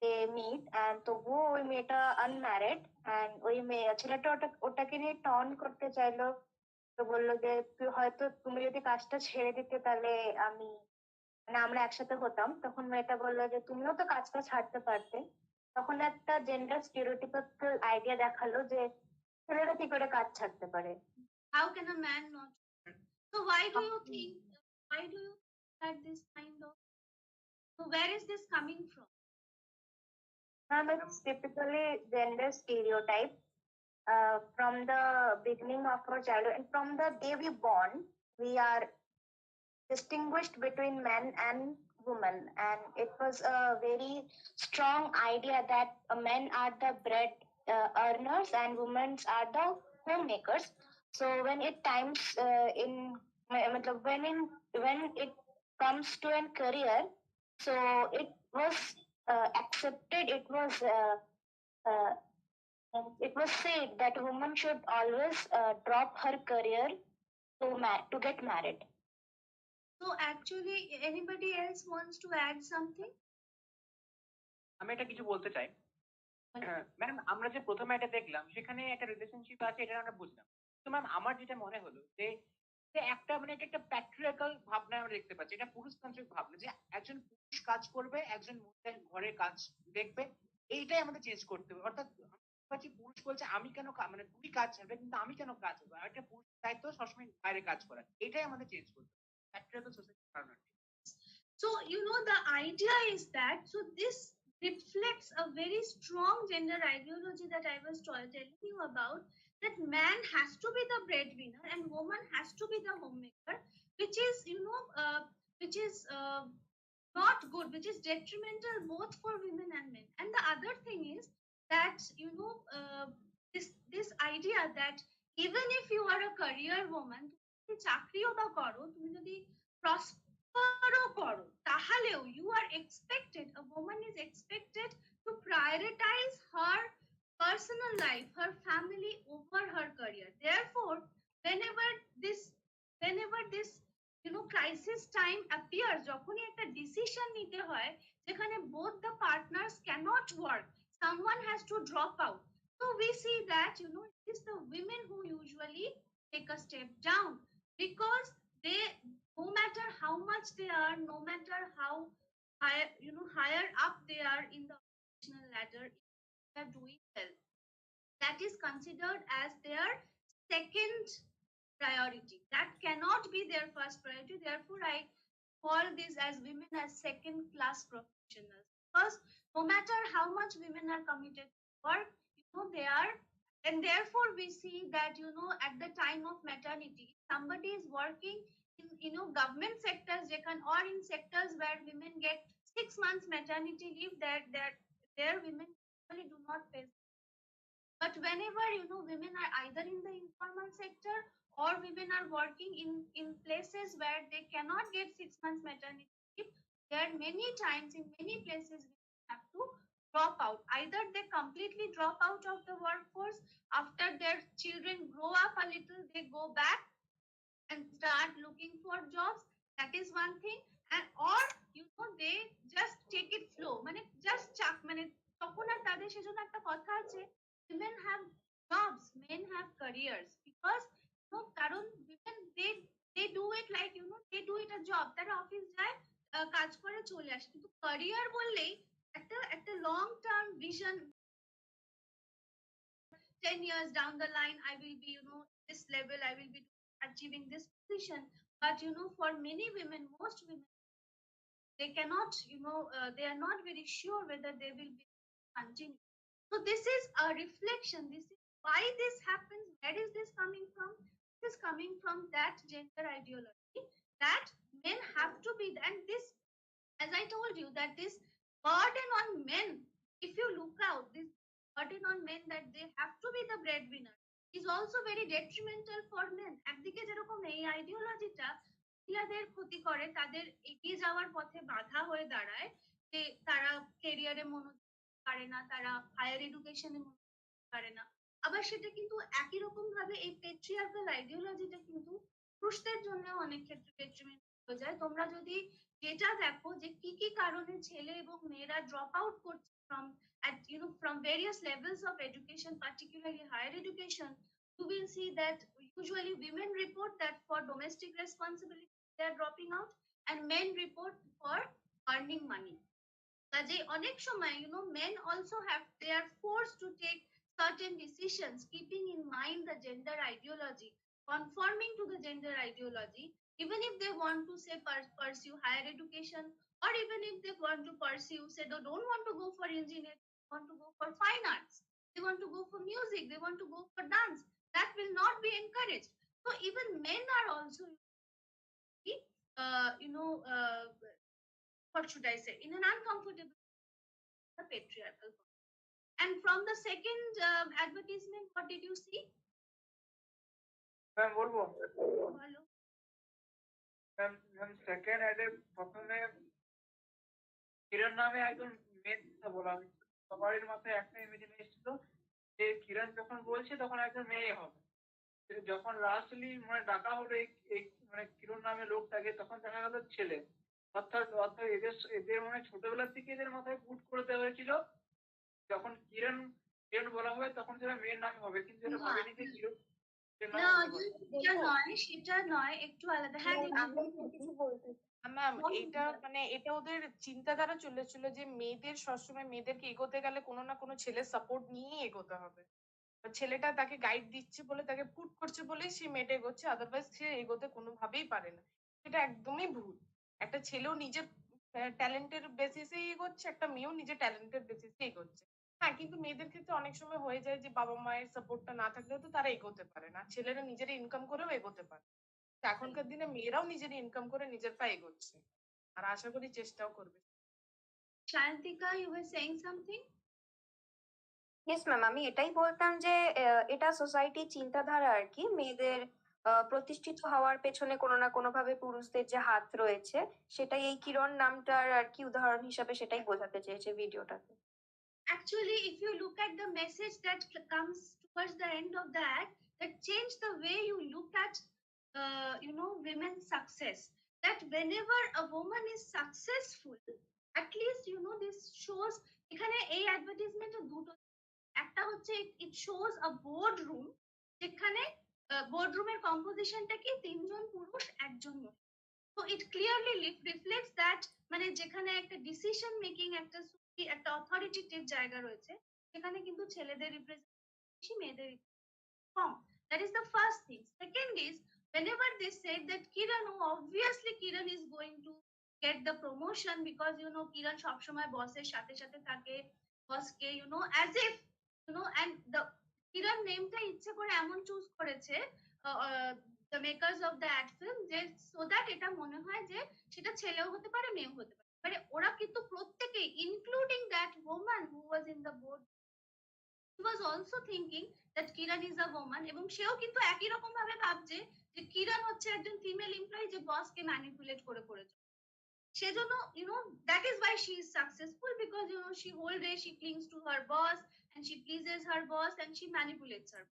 they meet and তবুও ওই মেয়েটা আনম্যারিড অ্যান্ড ওই ছেলেটা ওটাকে নিয়ে টন করতে চাইলো। তো বললো যে হয়তো তুমি যদি কাজটা ছেড়ে দিতে তাহলে আমি মানে আমরা একসাথে হতাম। তখন মেয়েটা বললো যে তুমিও তো কাজটা ছাড়তে পারতে। তখন একটা জেন্ডার স্টিরিওটাইপিক্যাল আইডিয়া দেখালো যে ছেলেরা কি করে কাজ ছাড়তে পারে। How can a man not? So why do you think that this kind of, so where is this coming from? It's typically gender stereotype from the beginning of our childhood and from the day we born we are distinguished between men and women, and it was a very strong idea that men are the bread earners and women are the homemakers. So when it times when it comes to a career, so it was accepted. Uh, it was said that a woman should always drop her career to get married. So actually, anybody else wants to add something? আমি এটা কিছু বলতে চাই। Ma'am আমরা যে প্রথমে এটা দেখলাম সেখানে একটা রিলেশনশিপ আছে, এটা আমরা বুঝলাম। তো ম্যাম আমার যেটা মনে হলো যে একটা এটা একটা প্যাট্রিয়ার্কাল ভাবনা আমরা দেখতে পাচ্ছি, এটা পুরুষতান্ত্রিক ভাবনা যে একজন পুরুষ কাজ করবে, একজন মহিলা ঘরে কাজ দেখবে, এইটাই আমাদের চেঞ্জ করতে হবে। অর্থাৎ পুরুষ বলছে আমি কেন তুই কাজ ছাড়বে, কিন্তু আমি কেন কাজ করবো, একটা পুরুষ দায়িত্ব সবসময় বাইরে কাজ করা, এটাই আমাদের চেঞ্জ করতে হবে প্যাট্রিয়ার্কাল সোসাইটির কারণে। So, the idea is that, so this reflects a very strong gender ideology that I was telling you about, that man has to be the breadwinner and woman has to be the homemaker, which is, which is not good, which is detrimental both for women and men. And the other thing is that, this idea that even if you are a career woman, তুমি চাকরিও বা করো, তুমি যদি করো, তাহলেও you are expected, a woman is expected to prioritize her personal life, her family over her career. Therefore, whenever this crisis time appears, যখনই একটা decision নিতে হয় যেখানে both the partners cannot work, someone has to drop out. So we see that, it is the women who usually take a step down, because they, no matter how much they earn, no matter how higher up they are in the professional ladder, they are doing well, that is considered as their second priority. That cannot be their first priority. Therefore, I call this as women as second class professionals, because no matter how much women are committed to work, they are, and therefore we see that, at the time of maternity, somebody is working in government sectors, or in sectors where women get 6 months maternity leave, that their women usually do not face. But whenever, women are either in the informal sector, or women are working in places where they cannot get 6 months maternity leave, there many times in many places women have to drop out. Either they completely drop out of the workforce, after their children grow up a little, they go back and start looking for jobs. That is one thing. And or they just take it slow, just chuck, তখন আর তাদের সেজন্য একটা কথা আছে, women have jobs, men have careers, because কারণ women they do it like, they do it a job, তারা office যায়, কাজ করে চলে আসে। কিন্তু career বললেই একটা long term vision, 10 years down the line I will be, this level, I will be achieving this position. But for many women, most women, they cannot, they are not very sure whether they will be continue. So this is a reflection, this is why this happens. Where is this coming from? This is coming from that gender ideology, that men have to be, and this, as I told you, that this burden on men, if you look out, this burden on men that they have to be the breadwinner, is also very detrimental for men. একদিকে যেরকম এই আইডিওলজিটা মহিলাদের ক্ষতি করে, তাদের এগিয়ে যাওয়ার পথে বাধা হয়ে দাঁড়ায়, যে তারা ক্যারিয়ারে মনোযোগ পারে না, তারা হায়ার এডুকেশনে মনোযোগ পারে না। আবার সেটা কিন্তু একই রকম ভাবে এই পেট্রিয়ার্কাল আইডিওলজিটা কিন্তু পুরুষদের জন্য অনেক ক্ষেত্রে ডেট্রিমেন্ট হয়ে যায়। তোমরা যদি যেটা দেখো যে কি কি কারণে ছেলে এবং মেয়েরা ড্রপ আউট করছে from various levels of education, particularly higher education, you will see that usually women report that for domestic responsibility they are dropping out, and men report for earning money. কাজে অনেক সময় men also have, they are forced to take certain decisions keeping in mind the gender ideology, conforming to the gender ideology, even if they want to say pursue higher education, or even if they want to pursue, say they don't want to go for engineering, they want to go for fine arts, they want to go for music, they want to go for dance, that will not be encouraged. So even men are also what should I say, in an uncomfortable, patriarchal. And from the second advertisement, what did you see? Ma'am বলবো Hello. Ma'am ma'am second অ্যাডে প্রথমে কিরণ নামে একজন মেয়ের কথা বলা হয়েছে। সবারই মাথায় একটা ইমেজিন এসেছিল যে কিরণ যখন বলছে তখন একজন মেয়ে হবে। যখন লাস্টলি মানে ডাকা হলো এই মানে কিরণ নামে লোকটাকে, তখন দেখা গেল ছেলে। অর্থাৎ অর্থাৎ এদের মানে ছোটবেলা থেকে এদের মাথায় পুট করে দেওয়া হয়েছিল যখন কিরণ কিরণ বলা হবে তখন সেটা মেয়ের নামে হবে, কিন্তু এটা ভাবেনি যে কিরণ না, সেটা নয়, সেটা নয়, একটু আলাদা। হ্যাঁ, কিছু বলতে ম্যাম এটা মানে এটা ওদের চিন্তাধারা চলেছিল যে মেয়েদের সবসময় মেয়েদেরকে এগোতে গেলে কোনো না কোনো ছেলের সাপোর্ট নিয়েই এগোতে হবে। ছেলেটা তাকে গাইড দিচ্ছে বলে, তাকে পুট করছে বলেই সে মেয়েটা এগোচ্ছে, আদারওয়াইজ সে এগোতে কোনোভাবেই পারে না। সেটা একদমই ভুল। একটা ছেলেও নিজের ট্যালেন্টের বেসিসেই এগোচ্ছে, একটা মেয়েও নিজের ট্যালেন্টের বেসিসে এগোচ্ছে। হ্যাঁ, কিন্তু মেয়েদের ক্ষেত্রে অনেক সময় হয়ে যায় যে বাবা মায়ের সাপোর্টটা না থাকলেও তো তারা এগোতে পারে না, ছেলেরা নিজেরা ইনকাম করেও এগোতে পারে। এখনকার দিনে মেয়েরাও নিজের ইনকাম করে নিজের পায়ে এগোচ্ছে, আর আশা করি চেষ্টাও করবে। Shantika, you were saying something? Yes ma'am, আমি এটাই বলতাম যে এটা সোসাইটির চিন্তাধারা আর কি, মেয়েদের প্রতিষ্ঠিত হওয়ার পেছনে কোনো না কোনো ভাবে পুরুষদের যে হাত রয়েছে, সেটাই এই কিরণ নামটার আর কি উদাহরণ হিসাবে সেটাই বোঝাতে চেয়েছে ভিডিওটাতে। Actually, if you look at the message that comes towards the end of that, that change the way you look at women's success, that whenever a woman is successful, at least this shows, এখানে এই অ্যাডভার্টাইজমেন্টে দুটো, একটা হচ্ছে it shows a board room, যেখানে board রুমের কম্পোজিশনটা কি তিনজন পুরুষ একজন মহিলা। তো ইট ক্লিয়ারলি রিফ্লেক্টস দ্যাট, মানে যেখানে একটা ডিসিশন মেকিং, একটা অথরিটেটিভ জায়গা রয়েছে, সেখানে কিন্তু ছেলেদের রিপ্রেজেন্টেশন বেশি, মেয়েদের কম। That is the first thing. Second is, whenever they said that Kiran, obviously Kiran is going to get the promotion because Kiran সব সময় বসের সাথে সাথে থাকে, বসকে as if and the Kiran নেমটা ইচ্ছে করে এমন চুজ করেছে the makers of the ad film, যে so that এটা মনে হয় যে সেটা ছেলেও হতে পারে মেয়েও হতে পারে। মানে ওরা কিন্তু প্রত্যেকেই, including that woman who was in the board, he was also thinking that Kiran is a woman, এবং সেও কিন্তু একই রকম ভাবে ভাবছে যে কিরণ হচ্ছে একজন ফিমেল এমপ্লয়ি যে বসকে ম্যানিপুলেট করে করেছে। সেজন্য that is why she is successful, because she whole day she clings to her boss and she pleases her boss and she manipulates her.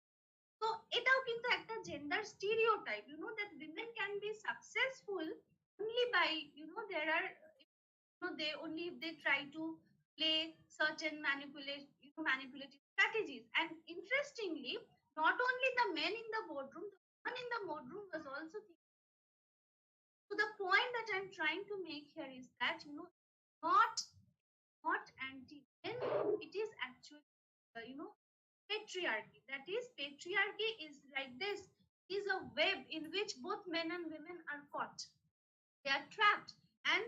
তো এটাও কিন্তু একটা gender stereotype, that women can be successful only by there are they only if they try to play certain manipulative strategies. And interestingly, not only the men in the boardroom, the woman in the boardroom was also thinking. So the point that I'm trying to make here is that not anti-men, it is actually patriarchy. That is, patriarchy is like this, is a web in which both men and women are caught, they are trapped. And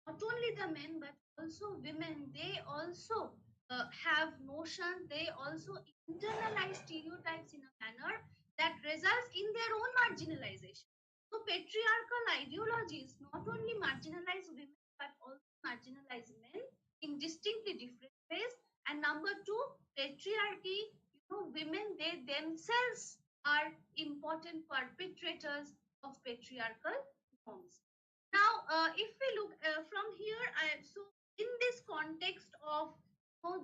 not only the men but also women, they also have notions, they also internalize stereotypes in a manner that results in their own marginalization. So patriarchal ideologies not only marginalize women but also marginalize men in distinctly different ways. And number two, patriarchy, women, they themselves are important perpetrators of patriarchal norms. Now, if we look from here, so in this context of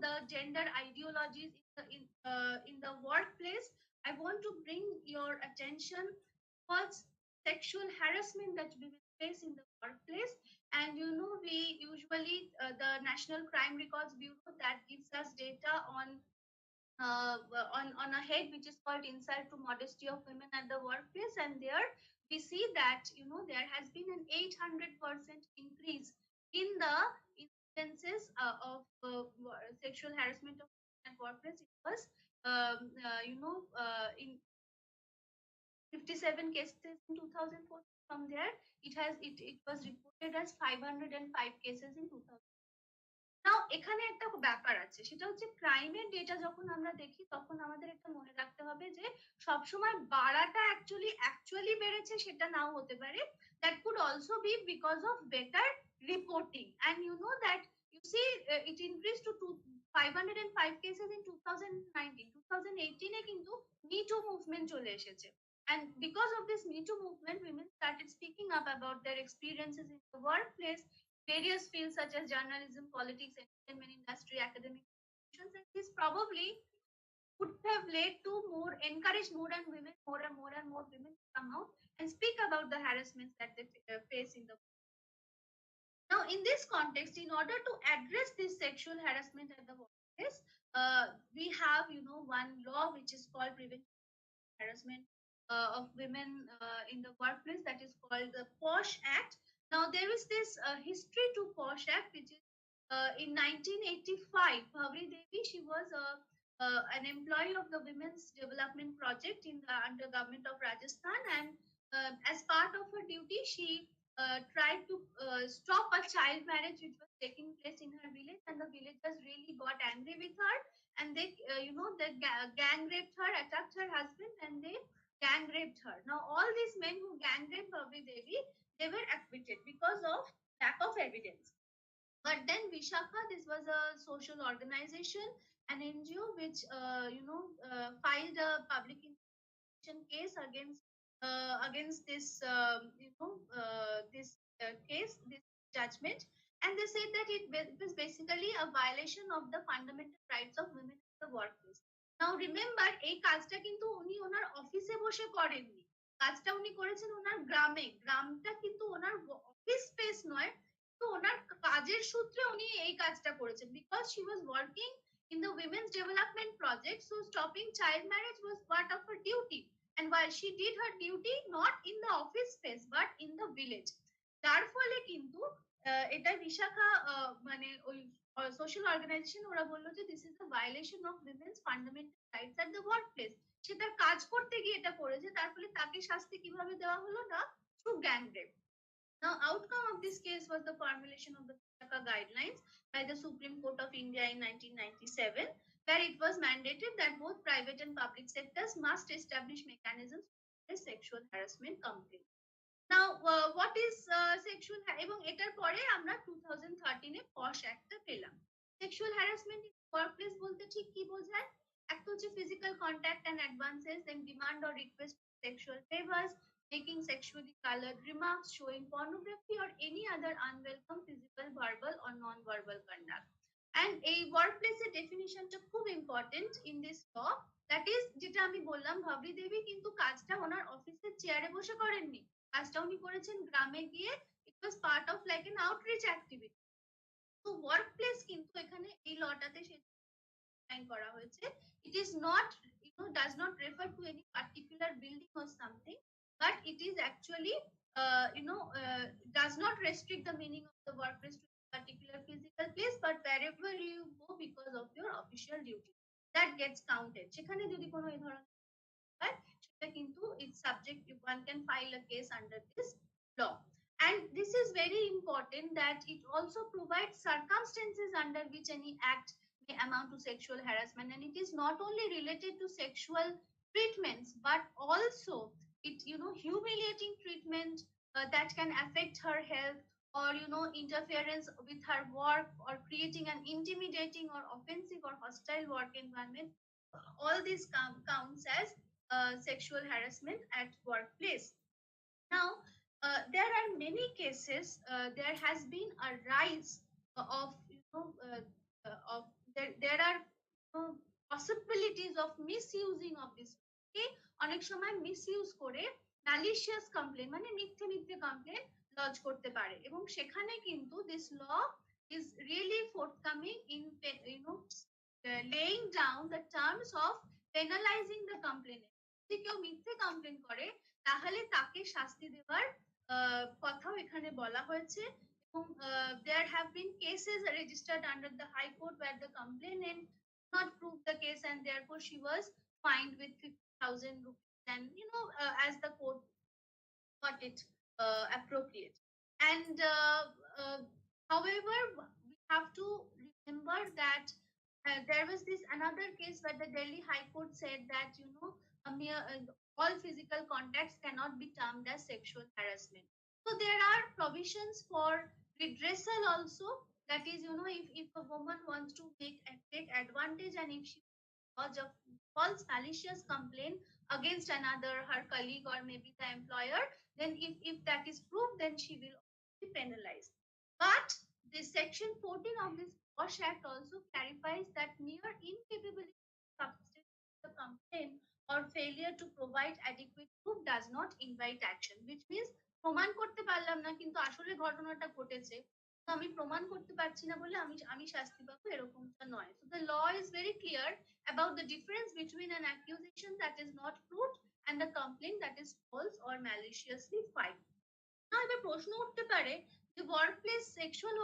the gender ideologies in the workplace, I want to bring your attention towards sexual harassment that women face in the workplace. And we usually the National Crime Records Bureau, that gives us data on a head which is called Insight to Modesty of Women at the Workplace, and there we see that there has been an 800% increase in the instances of sexual harassment of women at workplace. It was in 57 cases in 2004. From there, it was reported as 505 cases in 2000. নাও এখানে একটা ব্যাপার আছে, সেটা হচ্ছে ক্রাইমের data যখন আমরা দেখি তখন আমাদের একটা মনে রাখতে হবে যে সবসময় বাড়াটা অ্যাকচুয়ালি বেড়েছে সেটা নাও হতে পারে। That could also be because of better reporting, and you know that you see it increased to 505 cases in 2019. 2018 এ কিন্তু Me Too movement চলে এসেছে, and because of this Me Too movement women started speaking up about their experiences in the workplace, various fields such as journalism, politics, entertainment industry, academic institutions, and this probably would have led to encourage more and women, more and more women to come out and speak about the harassments that they face in the. Now, in this context, in order to address this sexual harassment at the workplace, we have, one law which is called Prevention Harassment of Women in the Workplace, that is called the POSH Act. Now, there is this history to POSH Act, which is in 1985. Bhavri Devi, she was an employee of the Women's Development Project in the under government of Rajasthan, and as part of her duty, she tried to stop a child marriage which was taking place in her village, and the villagers really got angry with her, and they gang raped her, attacked her husband, and they gang raped her. Now all these men who gang raped Bhavri Devi, they were acquitted because of lack of evidence. But then Vishakha, this was a social organization, an NGO which filed a public case against this case, this judgment, and they said that it was basically a violation of the fundamental rights of women in the workplace. Now remember, এই কাজটা কিন্তু উনি ওনার অফিসে বসে করেননি, কাজটা উনি করেছেন ওনার গ্রামে। গ্রামটা কিন্তু ওনার অফিস স্পেস নয়, তো ওনার কাজের সূত্রে উনি এই কাজটা করেছেন, because she was working in the women's development project, so stopping child marriage was part of her duty, and while she did her duty not in the office space but in the village, তার ফলে কিন্তু এটা বিশাখা মানে ওই social organisation ওরা বললো যে this is a violation of women's fundamental rights at the workplace. সে তার কাজ করতে গিয়ে এটা করেছে, তার ফলে তাকে শাস্তি কিভাবে দেওয়া হলো না, through gang rape. Now, outcome of this case was the formulation of the Vishakha guidelines by the Supreme Court of India in 1997, where it was mandated that both private and public sectors must establish mechanisms for sexual harassment complaints. Now, what is sexual এবং এটার পরে আমরা 2013 এ POSH অ্যাক্টটা পেলাম। Sexual harassment in workplace বলতে ঠিক কি বোঝায়? একটা হচ্ছে physical contact and advances, then demand or request sexual favours, making sexually colored remarks, showing pornography or any other unwelcome physical, verbal or non-verbal conduct. And a workplace definition টা খুব important in this law, that is যেটা আমি বললাম, ভাবরি দেবী কিন্তু কাজটা ওনার অফিসের চেয়ারে বসে করেননি, কাজটা উনি করেছেন গ্রামে গিয়ে। It was part of like an outreach activity. তো ওয়ার্কপ্লেস কিন্তু এখানে এই লটাতে ডিফাইন করা হয়েছে, it is not does not refer to any particular building or something, but it is actually does not restrict the meaning of the workplace to a particular physical place, but wherever you go because of your official duty, that gets counted. সেখানে যদি কোনো এই ধরনের হয় সেটা কিন্তু it's subject, one can file a case under this law. And this is very important that it also provides circumstances under which any act may amount to sexual harassment, and it is not only related to sexual treatments but also it humiliating treatment that can affect her health, or interference with her work, or creating an intimidating or offensive or hostile work environment. All these counts as sexual harassment at workplace. Now, there are many cases. There has been a rise of of there are possibilities of misusing of this. Okay, অনেক সময় misuse করে malicious complain মানে মিথ্যে মিথ্যে complain lodge করতে পারে, এবং সেখানে কিন্তু this law is really forthcoming in laying down the terms of penalizing the complainant. যদি কেউ মিথ্যে কমপ্লেন করে তাহলে তাকে শাস্তি দেওয়ার কথাও এখানে বলা হয়েছে, এবং there have been cases registered under the High Court where the complainant not prove the case and therefore she was fined with 50,000 rupees, and as the court got it appropriate. And however, we have to remember that there was this another case where the Delhi High Court said that all physical contacts cannot be termed as sexual harassment. So there are provisions for redressal also. That is, if a woman wants to take advantage, and if she lodge a false malicious complaint against another, her colleague or maybe the employer, then if that is proved, then she will be penalized. But the section 14 of this Wash Act also clarifies that mere incapability to substantiate the complaint or failure to provide adequate proof does not invite action, which means প্রমাণ করতে পারলাম না কিন্তু আসলে ঘটনাটা ঘটেছে, তো আমি প্রমাণ করতে পারছি না বলে আমি আমি শাস্তি পাবো এরকমটা নয়। So the law is very clear about the difference between an accusation that is not proved and a complaint that is false or maliciously filed. না এবার প্রশ্ন উঠতে পারে যে workplace sexual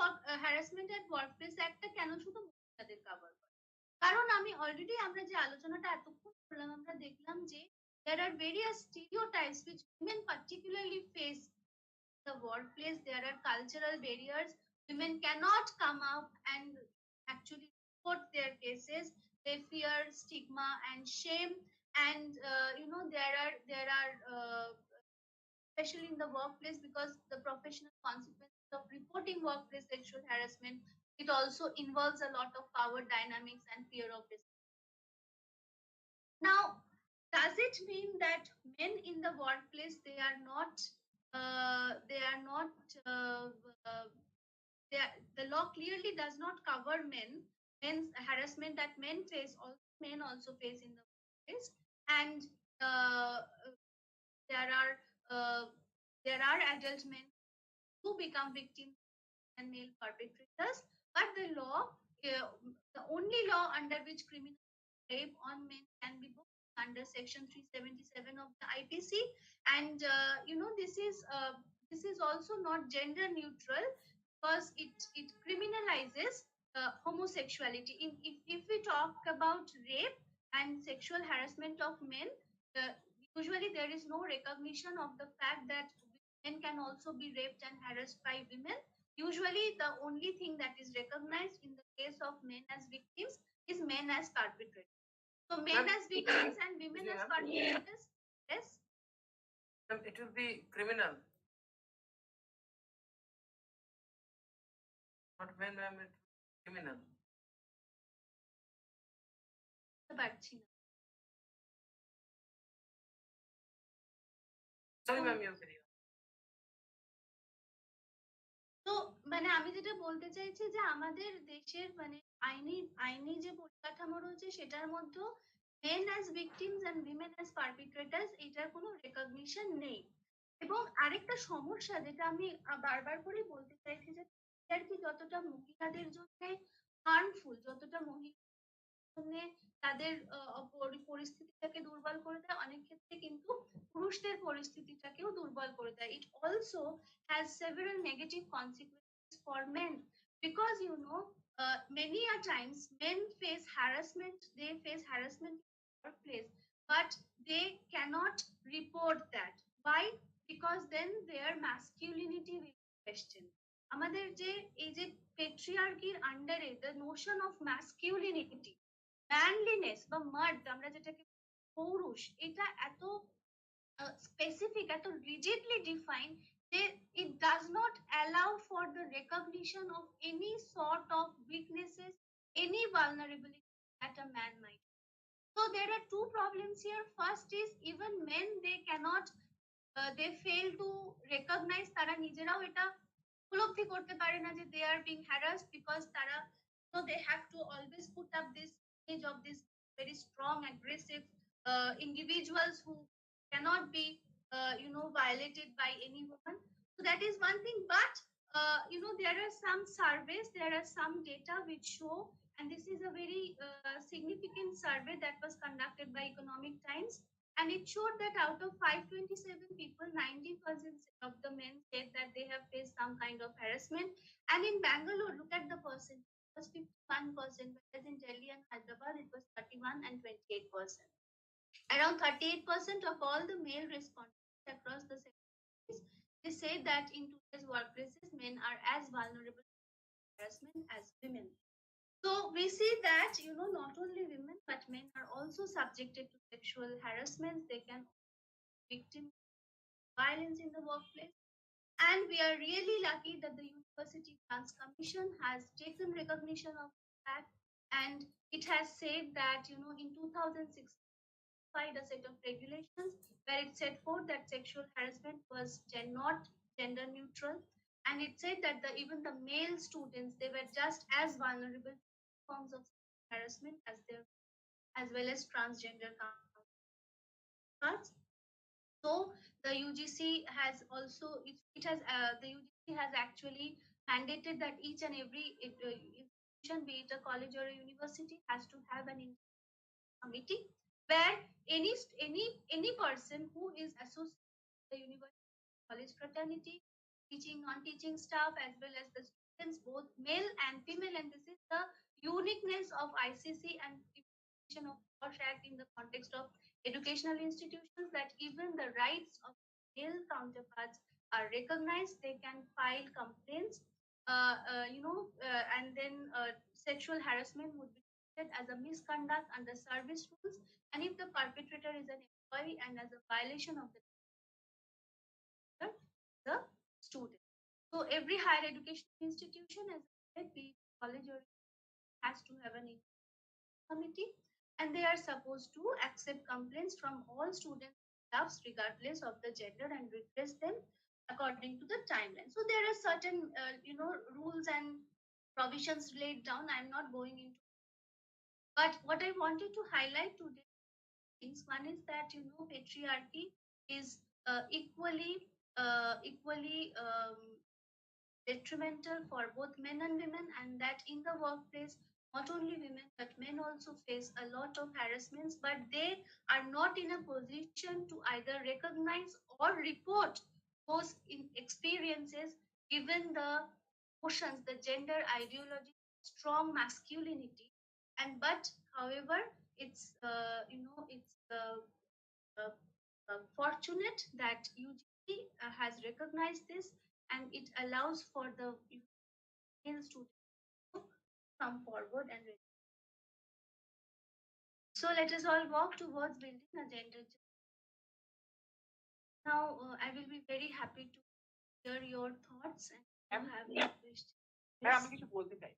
harassment and workplace অ্যাক্টটা কেন শুধু মহিলাদের কভার করে? কারণ আমি অলরেডি আমরা যে আলোচনাটা এতক্ষণ করলাম, আমরা দেখলাম যে there are various stereotypes which women particularly face in the workplace. There are cultural barriers. Women cannot come up and actually report their cases. They fear stigma and shame, and there are especially in the workplace, because the professional consequences of reporting workplace sexual harassment, it also involves a lot of power dynamics and fear of now. Does it mean that men in the workplace they are not the law clearly does not cover men's harassment that men face, also men also face in the workplace, and uh, there are uh, there are adult men who become victims and male perpetrators, but the only law under which criminal rape on men can be booked under section 377 of the IPC, and this is also not gender neutral, because it criminalizes homosexuality. If we talk about rape and sexual harassment of men, usually there is no recognition of the fact that men can also be raped and harassed by women. Usually, the only thing that is recognized in the case of men as victims is men as perpetrators. So, men as victims and women as perpetrators, yes. It will be criminal. Not men, ma'am, it will be criminal. Sorry, ma'am, you carry on. তো মানে আমি যেটা বলতে চাইছি যে আমাদের দেশের মানে আইনি আইনি যে পরিকাঠামো রয়েছে সেটার মধ্যে men as victims and women as perpetrators এটার কোনো রেকগনিশন নেই। এবং আরেকটা সমস্যা যেটা আমি বারবার করে বলতে চাইছি যে আর কি যতটা মহিলাদের জন্য হার্মফুল, যতটা মহিলা তাদের পরিস্থিতিটাকে দুর্বল করে দেয়, অনেক ক্ষেত্রে কিন্তু পুরুষদের পরিস্থিতিটাকেও দুর্বল করে দেয়। It also has several negative consequences for men, because many a times men face harassment, they face harassment in the workplace, but they cannot report that. Why? Because then their masculinity will be questioned. আমাদের যে এই যে পেট্রিয়ার্কির আন্ডারে the notion of masculinity, ম্যানলিনেস বা মার্দ আমরা যেটাকে পৌরুষ, এটা এত স্পেসিফিক, এত রিজিডলি ডিফাইন যে it does not allow for the recognition of any sort of weaknesses, any vulnerability that a man might. So there are two problems here. First is even men, they cannot they fail to recognize, তারা নিজেরাও এটা উপলব্ধি করতে পারে না যে they are being harassed, because তারা they have to always put up this image of this very strong aggressive individuals who cannot be violated by any woman. So that is one thing. But there are some surveys, there are some data which show, and this is a very significant survey that was conducted by Economic Times, and it showed that out of 527 people, 90% of the men said that they have faced some kind of harassment. And in Bangalore, look at the percentage, it was 51%, whereas in Delhi and Hyderabad it was 31 and 28%. Around 38% of all the male respondents across the sectors, they say that in today's workplaces men are as vulnerable to harassment as women. So we see that, not only women but men are also subjected to sexual harassment. They can be victim of violence in the workplace. And we are really lucky that the University Grants Commission has taken recognition of that, and it has said that, in 2006, a set of regulations where it set forth that sexual harassment was not gender neutral, and it said that even the male students, they were just as vulnerable to forms of harassment as well as transgender counterparts. So the UGC has also it has the UGC has actually mandated that each and every institution, be it a college or a university, has to have an committee where any person who is associated with the university, college fraternity, teaching, non-teaching staff, as well as the students, both male and female, and this is the uniqueness of ICC and implementation of Posh Act in the context of educational institutions, that even the rights of male counterparts are recognized. They can file complaints, and then sexual harassment would be treated as a misconduct under service rules, and if the perpetrator is an employee and as a violation of the student. So every higher education institution, as I said, be it college or has to have an committee, and they are supposed to accept complaints from all students staffs regardless of the gender and redress them according to the timeline. So there are certain rules and provisions laid down. I'm not going into, but what I wanted to highlight today things. One is that, patriarchy is equally detrimental for both men and women, and that in the workplace, not only women but men also face a lot of harassments, but they are not in a position to either recognize or report those experiences, given the notions, the gender ideology, strong masculinity. And but however, it's fortunate that UGC has recognized this, and it allows for the male students to come forward and so let us all walk towards building a gender. Now, I will be very happy to hear your thoughts and you have any questions. হ্যাঁ আমি কিছু বলতে চাই।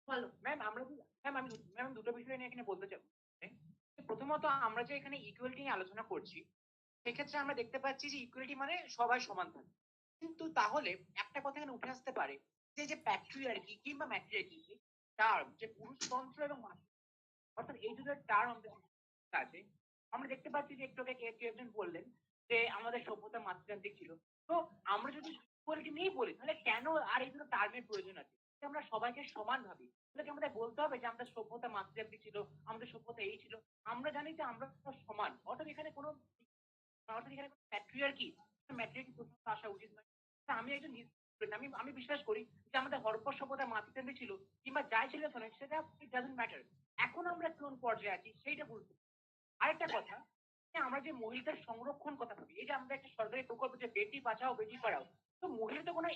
বলো। Ma'am আমি দুটো বিষয় নিয়ে এখানে বলতে চাই। প্রথমত আমরা যে এখানে ইকুয়ালিটি নিয়ে আলোচনা করছি, সেক্ষেত্রে আমরা দেখতে পাচ্ছি যে ইকুয়ালিটি মানে সবাই সমান থাকে। কিন্তু তাহলে একটা কথা এখানে উঠে আসতে পারে যে প্যাট্রিয়ার্কি কিংবা ম্যাট্রিয়ার্কি টার্ম, যে পুরুষতন্ত্র এবং অর্থাৎ এই দুটো টার্ম আছে, আমরা দেখতে পাচ্ছি যে একটু আগে কেউ একজন বললেন যে আমাদের সভ্যতা মাতৃতান্ত্রিক ছিল। তো আমরা যদি ইকুয়ালিটি নিয়েই বলি, তাহলে কেন আর এই দুটো টার্মের প্রয়োজন আছে? আমরা সবাইকে সমান ভাবি, তাহলে আমাদের বলতে হবে যে আমাদের সভ্যতা মাতৃতান্ত্রিক ছিল, আমাদের সভ্যতা এই ছিল। আমরা জানি যে আমরা সমান, অর্থাৎ এখানে কোনো প্যাট্রিয়ার্কি প্রশ্ন আসা উচিত নয়। আমি একজন আমি বিশ্বাস করি যে আমাদের হরপ্পা সভ্যতা মাতৃতান্ত্রিক ছিল কিংবা যাই ছিল সেটা ইট ডাজন্ট ম্যাটার। এখন আমরা কোন পর্যায়ে আছি সেইটা বলতে। আরেকটা কথা, আমরা যে মহিলাদের সংরক্ষণ কথা ভাবি, এই যে আমাদের একটা সরকারি প্রকল্প যে বেটি বাঁচাও বেটি পড়াও, তো মহিলা তো কোনো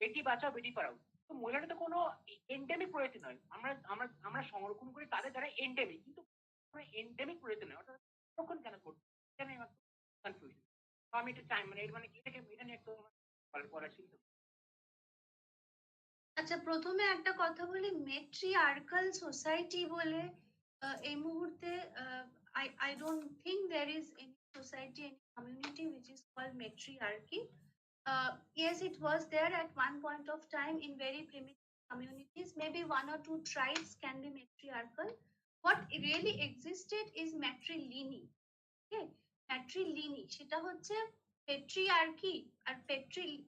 বেটি বাঁচাও বেটি পড়াও, তো মহিলাটা তো কোনো এন্ডেমিক প্রজাতি নয়। আমরা আমরা আমরা সংরক্ষণ করি তাদের যারা এন্ডেমিক, কিন্তু এন্ডেমিক প্রজাতি নয়। অর্থাৎ সংরক্ষণ কেন করবো, কনফিউশন। আমি এটা চাই মানে এটা নিয়ে একটু পড়ার চিন্তা। আচ্ছা, প্রথমে একটা কথা বলি, মেট্রিআর্কাল সোসাইটি বলে এই মুহূর্তে I don't think there is any society, any community which is called matriarchy. Yes, it was there at one point of time in very primitive communities. Maybe one or two tribes can be matriarchal. What really existed is matrilineal. Okay, matrilineal সেটা হচ্ছে patriarchy আর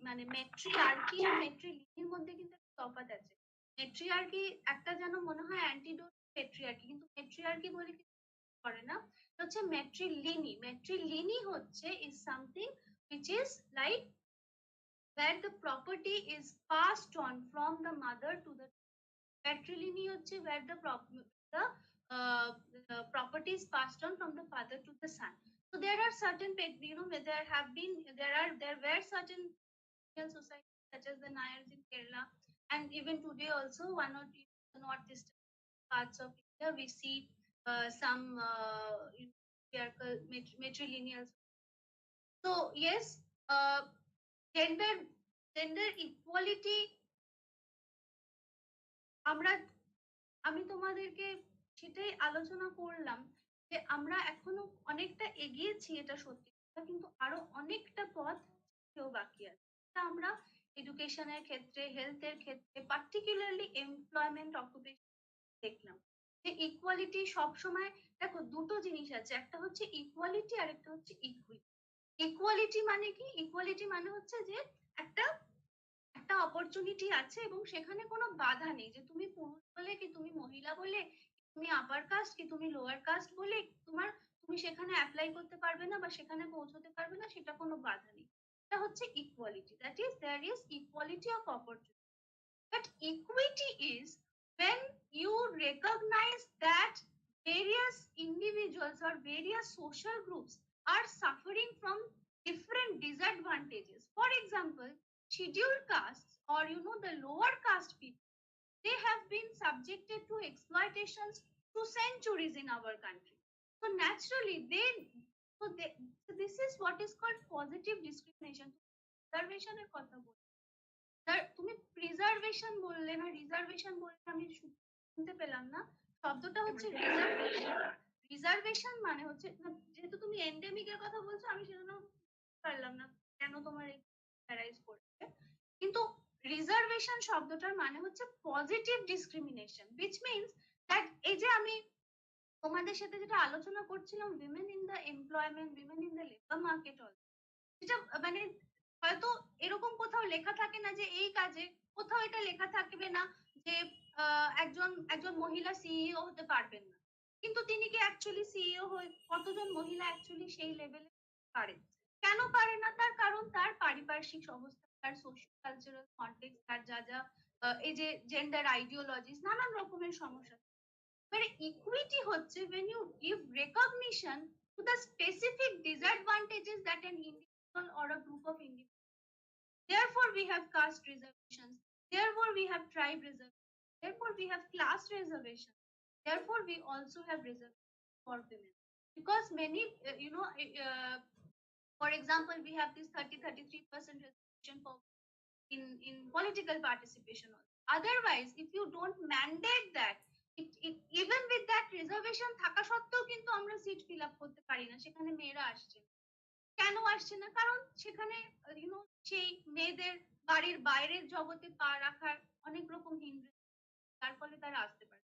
মানে মেট্রিয়ার্কি আর মেট্রিলিনির মধ্যে কিন্তু তফাৎ আছে। মেট্রিয়ার্কি একটা যেন মনে হয় অ্যান্টিডোট পেট্রিয়ার্কি, কিন্তু মেট্রিয়ার্কি বলে কিছু করে না, হচ্ছে মেট্রিলিনি। মেট্রিলিনি হচ্ছে is something which is like where the property is passed on from the mother to the patrilineal হচ্ছে where the property is passed on from the father to the son. So there are certain there were certain societies such as the Nayars in Kerala, and even today also one or two northeastern parts of India, we see some patriarchal matrilineal. So yes, gender equality আমরা আমি তোমাদেরকে সেটাই আলোচনা করলাম যে আমরা এখনো অনেকটা এগিয়েছি, এটা সত্যি কথা, কিন্তু আরো অনেকটা পথ কেউ বাকি আছে। এটা আমরা এডুকেশনের ক্ষেত্রে, হেলথের ক্ষেত্রে, পার্টিকুলারলি এমপ্লয়মেন্ট অকুপেশন দেখলাম যে ইকুয়ালিটি সবসময়, দেখো দুটো জিনিস আছে, একটা হচ্ছে ইকুয়ালিটি আর একটা হচ্ছে ইকুইটি। ইকুয়ালিটি মানে কি? ইকুয়ালিটি মানে হচ্ছে যে একটা একটা অপরচুনিটি আছে এবং সেখানে কোনো বাধা নেই, যে তুমি পুরুষ বলে কি তুমি মহিলা বলে, তুমি আপার কাস্ট কি তুমি লোয়ার কাস্ট বলে তুমি সেখানে অ্যাপ্লাই করতে পারবে না বা সেখানে পৌঁছতে পারবে না, সেটা কোনো বাধা নেই। এটা হচ্ছে equality, that is there is equality of opportunity. But equity is when you recognize that various individuals or various social groups are suffering from different disadvantages. For example, scheduled castes, or the lower caste people, they have been subjected to exploitations through centuries in our country. So naturally so this is what is called positive discrimination. Reservation এর কথা বলি, তুমি preservation বললে না, reservation বললে আমি শুনতে পেলাম না। শব্দটা হচ্ছে রিজার্ভেশন। রিজার্ভেশন মানে হচ্ছে, যেহেতু তুমি এন্ডেমিক এর কথা বলছো, আমি সেজন্য পারলাম না কেন তোমার প্যারাইজ করছে, কিন্তু রিজার্ভেশন শব্দটার মানে হচ্ছে positive discrimination, which means that এই যে আমি তোমাদের সাথে যেটা আলোচনা করছিলাম, women in the employment, women in the labour market, যেটা মানে হয়তো এরকম কোথাও লেখা থাকে না যে এই কাজে, কোথাও এটা লেখা থাকবে না যে একজন মহিলা সিইও হতে পারবেন না, কিন্তু তিনি কি অ্যাকচুয়ালি সিইও হয়ে, কতজন মহিলা অ্যাকচুয়ালি সেই লেভেলে পারে? কেন পারে না? তার কারণ তার পারিপার্শ্বিক অবস্থা, তার সোশ্যাল কালচারাল কনটেক্সট, তার যা যা এই যে জেন্ডার আইডিওলজিস, নানান রকমের সমস্যা। এবারে ইকুইটি হচ্ছে when you give recognition to the specific disadvantages that an individual or a group of individuals. Therefore, we have caste reservations. Therefore, we have tribe reservations. Therefore, we have class reservations. Therefore, we also have reservations for women. Because many, for example, we have this 33% reservation for in political participation also. Otherwise, if you don't mandate that, even with that reservation থাকা সত্ত্বেও কিন্তু আমরা seat fill up করতে পারি না, সেখানে মেয়েরা আসছে। কেন আসছে না? কারণ সেখানে সেই মেয়েদের বাড়ির বাইরের জগতে পা রাখার অনেক রকম হিন্দ্র, তার ফলে তারা আসতে পারে।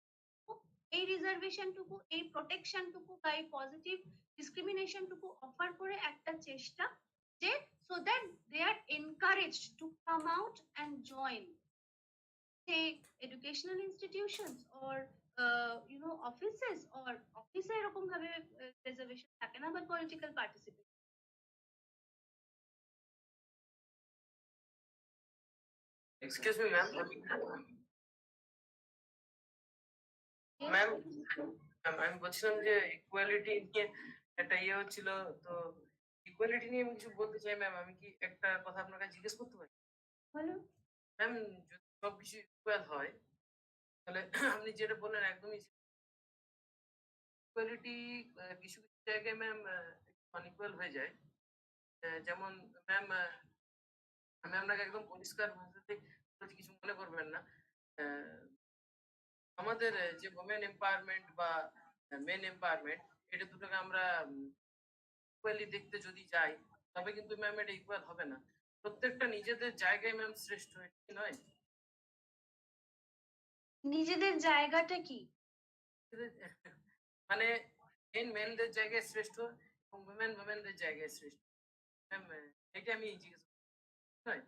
এই রিজার্ভেশন টুকু, এই প্রোটেকশন টুকু বা এই পজিটিভ ডিসক্রিমিনেশন টুকু অফার করে একটা চেষ্টা, যে so that they are encouraged to come out and join say educational institutions or offices, or office এরকম ভাবে রিজার্ভেশন থাকে না, but political participation. Excuse me ma'am, ma'am আমি বলছিলাম যে ইকুয়ালিটি নিয়ে একটা হচ্ছিল, তো ইকুয়ালিটি নিয়ে আমি কিছু বলতে চাই ম্যাম। আমি কি একটা কথা আপনার কাছে জিজ্ঞেস করতে পারি? বলো ম্যাম, যদি সবকিছু ইকুয়াল হয়, তাহলে আপনি যেটা বললেন একদমই ইকুয়ালিটি কিছু কিছু জায়গায় ম্যাম আনইকুয়াল হয়ে যায়। যেমন ম্যাম, আমি আপনাকে একদম পরিষ্কার ভাষাতে কিছু মনে করবেন না। আমাদের যে ওমেন এম্পাওয়ারমেন্ট বা মেন এম্পাওয়ারমেন্ট, এটা দুটোকে আমরা ইকুয়ালি দেখতে যদি যাই, তবে কিন্তু ম্যাম এটা ইকুয়াল হবে না। প্রত্যেকটা নিজেদের জায়গায় ম্যাম শ্রেষ্ঠ, কি নয়? নিজেদের জায়গাটা কি? মানে মেনদের জায়গায় শ্রেষ্ঠ এবং উমেনদের জায়গায় শ্রেষ্ঠ। ম্যাম এটা আমি জিজ্ঞেস নয়,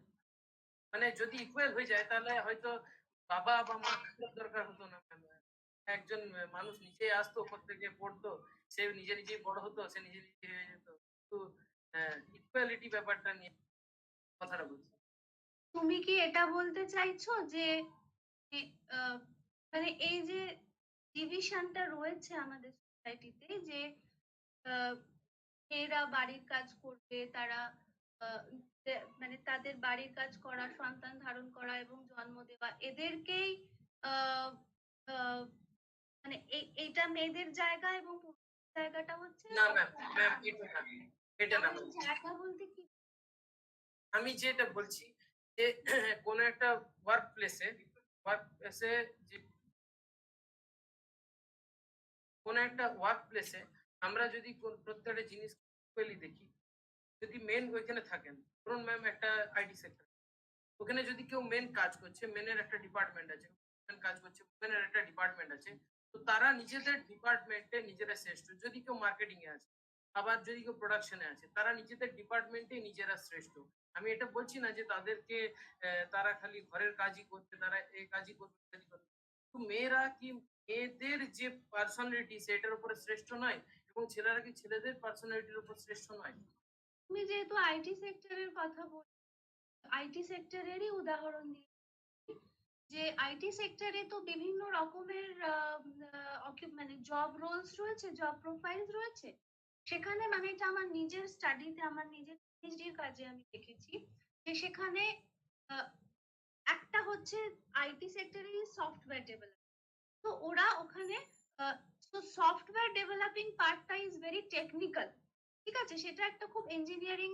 মানে যদি ইকুয়াল হয়ে যায় তাহলে হয়তো বাবা বা মা দরকার হতো না ম্যাম। একজন মানুষ নিজেই আসতো, ওপর থেকে পড়তো, সে নিজেই বড় হতো, সে নিজে হয়ে যেত। তো ইকুয়ালিটি ব্যাপারটা নিয়ে কথাটা বলছি। তুমি কি এটা বলতে চাইছো যে মানে এই যে ডিভিশনটা রয়েছে আমাদের সোসাইটিতে, যে মেয়েরা বাড়ির কাজ করবে, তারা মানে তাদের বাড়ির কাজ করা, সন্তান ধারণ করা এবং জন্ম দেওয়া, এদেরকেই মানে এইটা মেয়েদের জায়গা এবং পুরুষের জায়গাটা হচ্ছে না ম্যাম, ম্যাম এটা না তাহলে জায়গা বলতে কি? আমি যেটা বলছি যে কোনো একটা ওয়ার্ক প্লেসে যে কোনো একটা ওয়ার্ক প্লেসে আমরা যদি প্রত্যেকটা জিনিস দেখি, যদি মেন ওইখানে থাকেন, ধরুন ম্যাম একটা আইটি সেক্টর, ওখানে যদি কেউ মেন কাজ করছে, মেনের একটা ডিপার্টমেন্ট আছে, কাজ করছে, মেনের একটা ডিপার্টমেন্ট আছে, তো তারা নিজেদের ডিপার্টমেন্টে নিজেরা শ্রেষ্ঠ। যদি কেউ মার্কেটিং এ আছে, আবার যদি কেউ প্রোডাকশনে আছে, তারা নিজেদের ডিপার্টমেন্টে নিজেরা শ্রেষ্ঠ। আমি এটা বলছি না যে তাদেরকে তারা খালি ঘরের কাজই করবে, তারা এই কাজই করবে, তো মেয়েরা কি মেয়েদের যে পার্সোনালিটি সেটার উপরে শ্রেষ্ঠ নয়, এবং ছেলেরা কি ছেলেদের পার্সোনালিটির উপর শ্রেষ্ঠ নয়? তুমি যেহেতু আইটি সেক্টরের কথা বল, আইটি সেক্টরেরই উদাহরণ দিই, যে আইটি সেক্টরে তো বিভিন্ন রকমের মানে জব রোলস রয়েছে, জব প্রোফাইলস রয়েছে। সেখানে মানে এটা আমার নিজের স্টাডিতে, আমার নিজের পিএইচডির কাজে আমি দেখেছি যে সেখানে একটা হচ্ছে আইটি সেক্টরে সফটওয়্যার ডেভেলপ, তো ওরা ওখানে তো সফটওয়্যার ডেভেলপিং পার্টটা ইজ ভেরি টেকনিক্যাল, ঠিক আছে, সেটা একটা খুব ইঞ্জিনিয়ারিং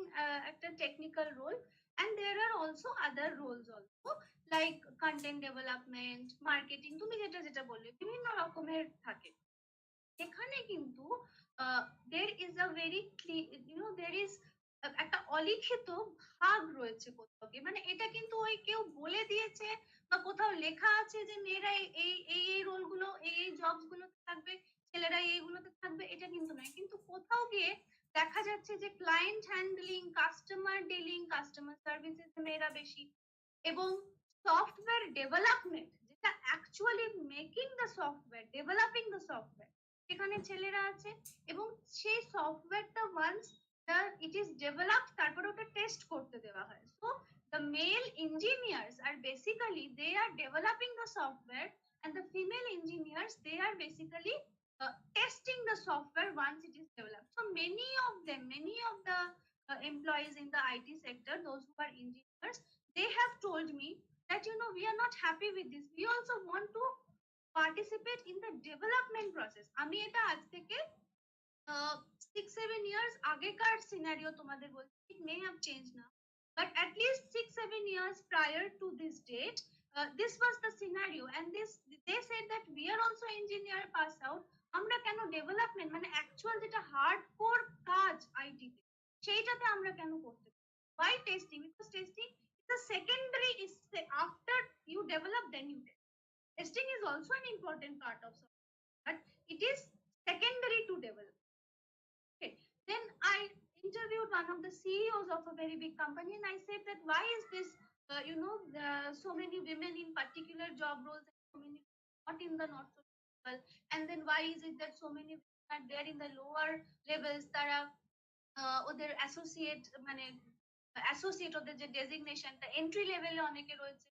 একটা technical role. And there are also other roles also, like content development, marketing, তুমি যেটা যেটা বললে বিভিন্ন রকমের থাকে। এখানে কিন্তু there is a very there is একটা অলিখিত ভাগ রয়েছে কোথাও গিয়ে। মানে এটা কিন্তু ওই কেউ বলে দিয়েছে বা কোথাও লেখা আছে যে মেয়েরা এই এই এই রোলগুলো, এই জবস গুলোতে থাকবে, ছেলেরা এইগুলোতে থাকবে, এটা কিন্তু নয়। কিন্তু কোথাও গিয়ে দেখা যাচ্ছে যে client handling, customer dealing, customer services মেয়েরা বেশি, এবং সফটওয়্যার ডেভেলপমেন্ট, যেটা actually making the software, developing the software, সেখানে ছেলেরা আছে। এবং সেই সফটওয়্যারটা ওয়ান্স ইট ইজ ডেভেলপড, তারপরে ওটা টেস্ট করতে দেওয়া হয়। So the male engineers are basically, they are developing the software, and the female engineers, they are basically testing the software once it is developed. So many of them, many of the employees in the IT sector, those who are engineers, they have told me that we are not happy with this, we also want to participate in the development process. আমি এটা আজ থেকে 6-7 years আগেকার scenario তোমাদের বলছি, it may have changed now, but at least 6-7 years prior to this date, this was the scenario, and they said that we are also engineer pass out, আমরা কেন development মানে অ্যাকচুয়াল যেটা hardcore কাজ IT তে, সেইটাতে আমরা কেন করতে পারি? Why testing? Because testing is a secondary, is after you develop then you test. Testing is also an important part of software, but it is secondary to develop. Okay. Then I interviewed one of the CEOs of a very big company, and I said that why is this, so many women in particular job roles and so many not in the not so well, and then why is it that so many women are there in the lower levels, তারা ওদের associate মানে associate, ওদের যে ডেজিগনেশনটা entry লেভেলে অনেকে রয়েছে,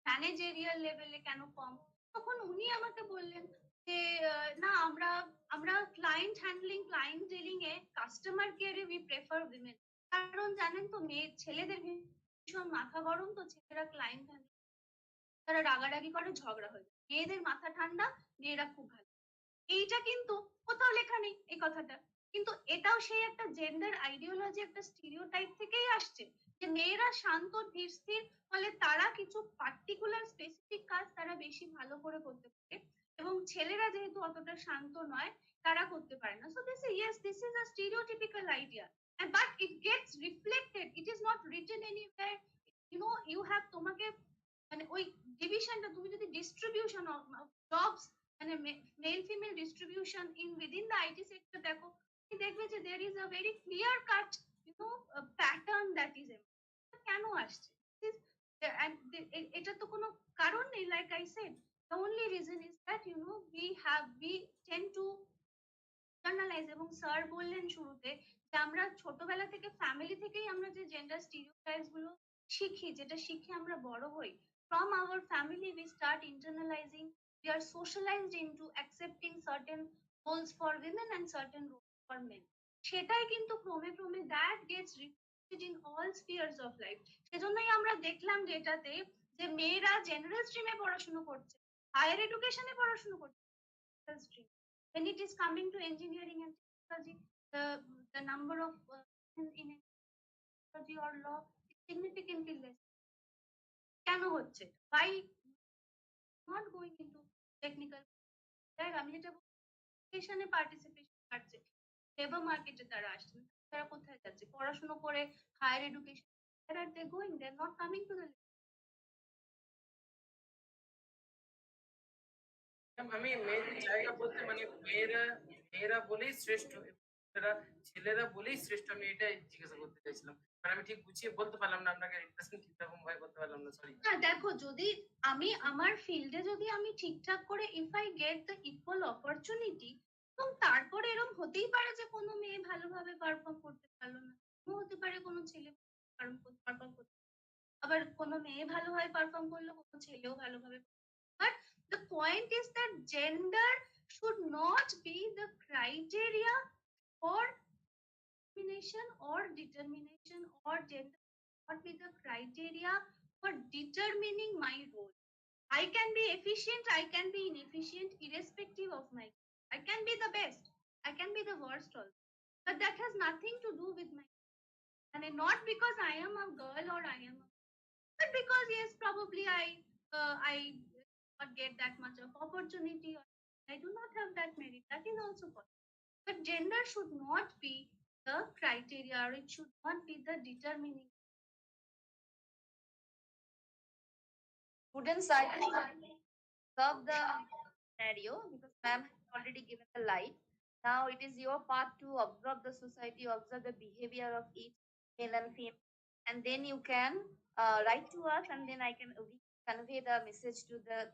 managerial লেভেলে কেন কম? তখন উনি আমাকে বললেন যে না, আমরা আমরা ক্লায়েন্ট হ্যান্ডলিং, ক্লায়েন্ট ডিলিং এ, কাস্টমার কেয়ারে উই প্রেফার উইমেন। কারণ জানেন তো, ছেলেদের ভীষণ মাথা গরম, তো ছেলেরা ক্লায়েন্ট হ্যান্ডলিং, তারা রাগারাগি করে, ঝগড়া হয়ে যায়। মেয়েদের মাথা ঠান্ডা, মেয়েরা খুব ভালো। এইটা কিন্তু কোথাও লেখা নেই এই কথাটা, কিন্তু এটাও সেই একটা জেন্ডার আইডিওলজি, একটা স্টিরিওটাইপ থেকেই আসছে, যে মেয়েরা শান্ত, ধীর স্থির, ফলে তারা কিছু পার্টিকুলার স্পেসিফিক কাজ তারা বেশি ভালো করে করতে পারে, এবং ছেলেরা যেহেতু অতটা শান্ত নয়, তারা করতে পারে না। So this is a stereotypical idea, and but it gets reflected, it is not written anywhere, you have, তোমাকে মানে ওই ডিভিশনটা, তুমি যদি ডিস্ট্রিবিউশন অফ জবস মানে male female distribution in within the IT sector দেখো, তুমি দেখবে যে there is a very clear cut pattern that is কেন আসছে। এটা তো কোনো কারণ নেই, like I said, the only reason is that we tend to internalize, এবং স্যার বললেন শুরুতে যে আমরা ছোটবেলা থেকে, ফ্যামিলি থেকেই আমরা যে জেন্ডার স্টিরিওটাইপস গুলো শিখি, যেটা শিখে আমরা বড় হই, from our family we start internalizing, we are socialized into accepting certain roles for women and certain roles for men, সেটাই কিন্তু ক্রমে ক্রমে that gets reflected in all spheres of life। সেজন্যই আমরা দেখলাম যে এটাতে, যে মেয়েরা জেনারেল স্ট্রিমে পড়াশোনা করছে, হায়ার এডুকেশনে পড়াশোনা করছে, technical stream. When it is coming to engineering and technology, the number of in technology or law is significantly less. কেন হচ্ছে? Why not going into technical? দেখ আমি যেটা এডুকেশনে পার্টিসিপেশন বাড়ছে, লেবার মার্কেটে তারা আসছে, তারা কোথায় যাচ্ছে? পড়াশোনা করে higher education, where are they going? They're not coming to the আমি মেয়েদের জায়গা বলতে মানে মেয়েরা মেয়েরা বলেই শ্রেষ্ঠ, ছেলেরা ছেলেরা বলেই শ্রেষ্ঠ, আমি এটাই জিজ্ঞাসা করতে চাইছিলাম। মানে আমি ঠিক গুছিয়ে বলতে পারলাম না, আপনাকে রিপ্রেজেন্ট ঠিক রকম ভাবে করতে পারলাম না, সরি। না দেখো, যদি আমি আমার ফিল্ডে যদি আমি ঠিকঠাক করে if I get the equal opportunity, এবং তারপরে এরকম হতেই পারে যে কোনো মেয়ে ভালোভাবে পারফর্ম করতে পারলো না, হতে পারে কোনো ছেলে পারফর্ম করতে, আবার কোনো মেয়ে ভালোভাবে পারফর্ম করলো, কোনো ছেলেও ভালোভাবে। But the point is that gender should not be the criteria for discrimination or determination, or gender should not be the criteria for determining my role. I can be efficient, I can be inefficient, irrespective of my. I can be the best, I can be the worst also. But that has nothing to do with my. And not because I am a girl or I am a, but because yes, probably I not get that much of opportunity, or I do not have that merit. That is also possible. But gender should not be the criteria, or it should not be the determining. Students, I think observe the scenario because ma'am has already given the light. Now it is your part to observe the society, observe the behavior of each male and female, and then you can write to us, and then we convey the message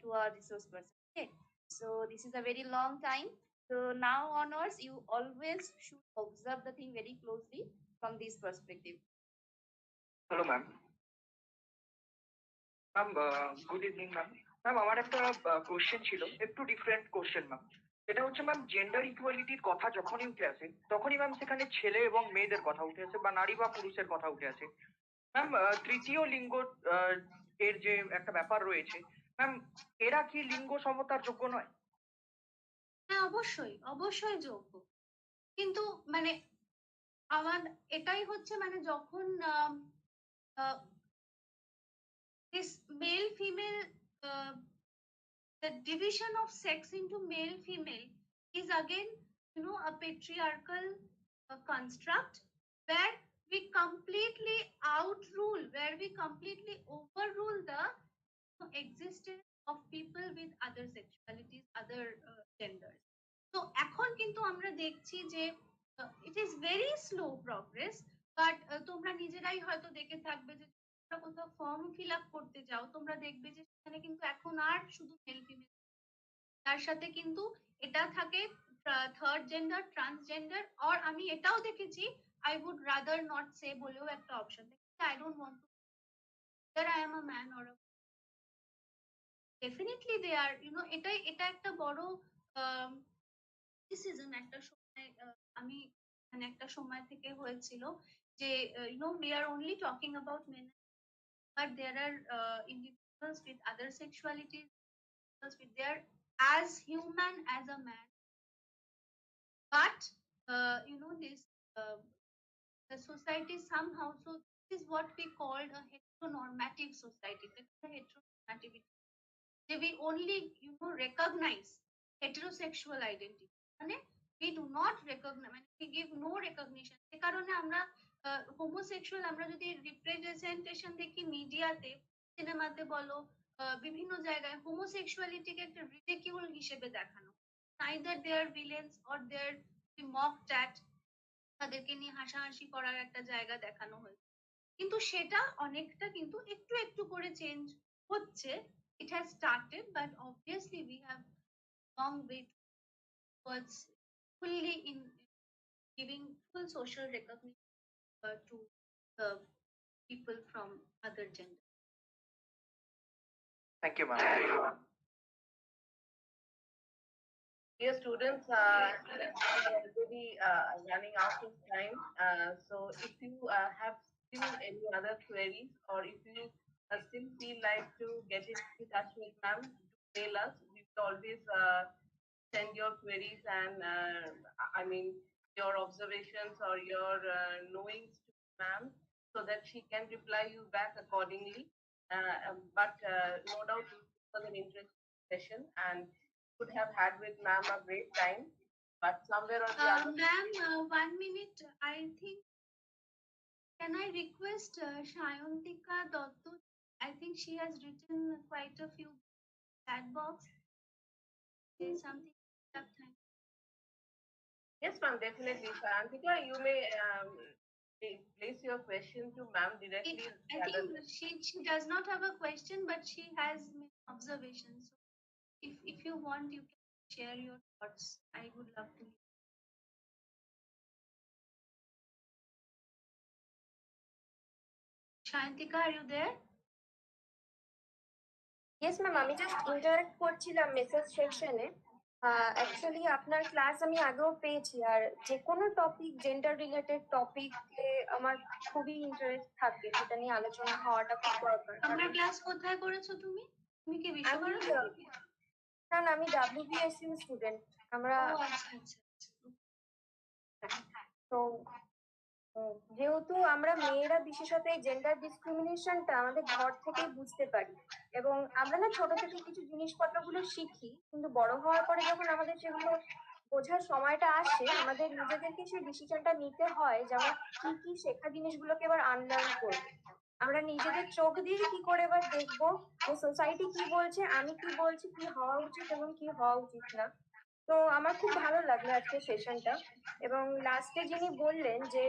to our resource person. Okay. So this is a very long time. So now onwards, you always should observe the thing very closely from this perspective. Hello, ma'am. Ma'am good evening ma'am. Ma'am আমার একটা question ছিল, একটু different question ma'am. এটা হচ্ছে ma'am, gender ইকুয়ালিটির কথা যখনই উঠে আসে তখনই ম্যাম সেখানে ছেলে এবং মেয়েদের কথা উঠে আসে, বা নারী বা পুরুষের কথা উঠে আসে। ম্যাম তৃতীয় লিঙ্গ এর যে একটা ব্যাপার রয়েছে ম্যাম, এরা কি লিঙ্গ সমতার যোগ্য নয়? হ্যাঁ, অবশ্যই অবশ্যই যোগ্য, কিন্তু মানে আমার এটাই হচ্ছে মানে যখন this male female, the division of sex into male female is again a patriarchal construct where we completely outrule, where we completely overrule the existence of people with other sexualities, other genders. তো এখন কিন্তু আমরা দেখছি যে it is very slow progress, but তোমরা নিজেরাই হয়তো দেখে থাকবে যে কোথাও ফর্ম ফিল আপ করতে যাও, তোমরা দেখবে যে সেখানে কিন্তু এখন আর শুধু মেল ফিমেল, তার সাথে কিন্তু এটা থাকে থার্ড জেন্ডার, ট্রান্সজেন্ডার, আর আমি এটাও দেখেছি আই উড রাদার নট সে বলেও একটা অপশন দেখেছি, I don't want to that I am a man or a, definitely they are, এটা একটা বড় ডিসিশন একটা সময়, আমি মানে একটা সময় থেকে হয়েছিল যে we are only talking about men, but there are individuals with other sexualities, with their as human as a man, but this the society somehow, so this is what we called a heteronormative society. That's the heteronormativity, যে we only recognize heterosexual identity, মানে we do not recognize, মানে we give no recognition। সে কারণে আমরা homosexual, আমরা যদি representation দেখি মিডিয়াতে, সিনেমাতে বলো, বিভিন্ন জায়গায় হোমোসেক্সুয়ালিটিকে একটা রিডিকিউল হিসেবে দেখানো, neither they are villains or they are mocked at, তাদেরকে নিয়ে হাসাহাসি করার একটা জায়গা দেখানো হয়েছে। কিন্তু সেটা অনেকটা কিন্তু একটু একটু করে চেঞ্জ হচ্ছে। It has started, but obviously we have long way towards fully in giving full social recognition to the people from other gender. Thank you, ma'am. Dear students, already running out of time. So if you have still any other queries, or if you still feel like to get in touch with ma'am, mail us. We will always send your queries and I mean your observations or your knowings to ma'am so that she can reply you back accordingly. But no doubt it was an interesting session and could have had with ma'am a great time. But somewhere or the other, Ma'am, 1 minute. I think, can I request Shayantika Dotto? I think she has written quite a few chat box. Say something. Time. yes, ma'am, definitely. Antika, you may place your question to ma'am directly. I think she does not have a question, but she has made observations. So if you want, you can share your thoughts. I would love to. Shantika, are you there? Yes ma'am, আমি just interact করছিলাম message সেকশনে। Actually আপনার class আমি আগেও পেয়েছি, আর যে কোনো topic, gender related টপিকে আমার খুবই ইন্টারেস্ট থাকে, সেটা নিয়ে আলোচনা হওয়াটা খুব দরকার। আমার ক্লাস কোথায় করেছো তুমি? তুমি কি না না, আমি WBSU স্টুডেন্ট। আমরা তো যেহেতু আমরা মেয়েরা বিশেষত এই জেন্ডার ডিসক্রিমিনেশনটা আমাদের ঘর থেকেই বুঝতে পারি, এবং আমরা না ছোট থেকে কিছু জিনিসপত্রগুলো শিখি, কিন্তু বড় হওয়ার পরে যখন আমাদের সেগুলো বোঝার সময়টা আসে, আমাদের নিজেদেরকে সেই ডিসিশনটা নিতে হয় যে আমরা কি শেখা জিনিসগুলোকে এবার আনলার্ন করবো। আমরা নিজেদের চোখ দিয়ে কি করে এবার দেখবো যে সোসাইটি কি বলছে, আমি কি বলছি, কি হওয়া উচিত এবং কি হওয়া উচিত না। তো আমার খুব ভালো লাগলো আজকে সেশনটা। এবং লাস্টে যিনি বললেন যে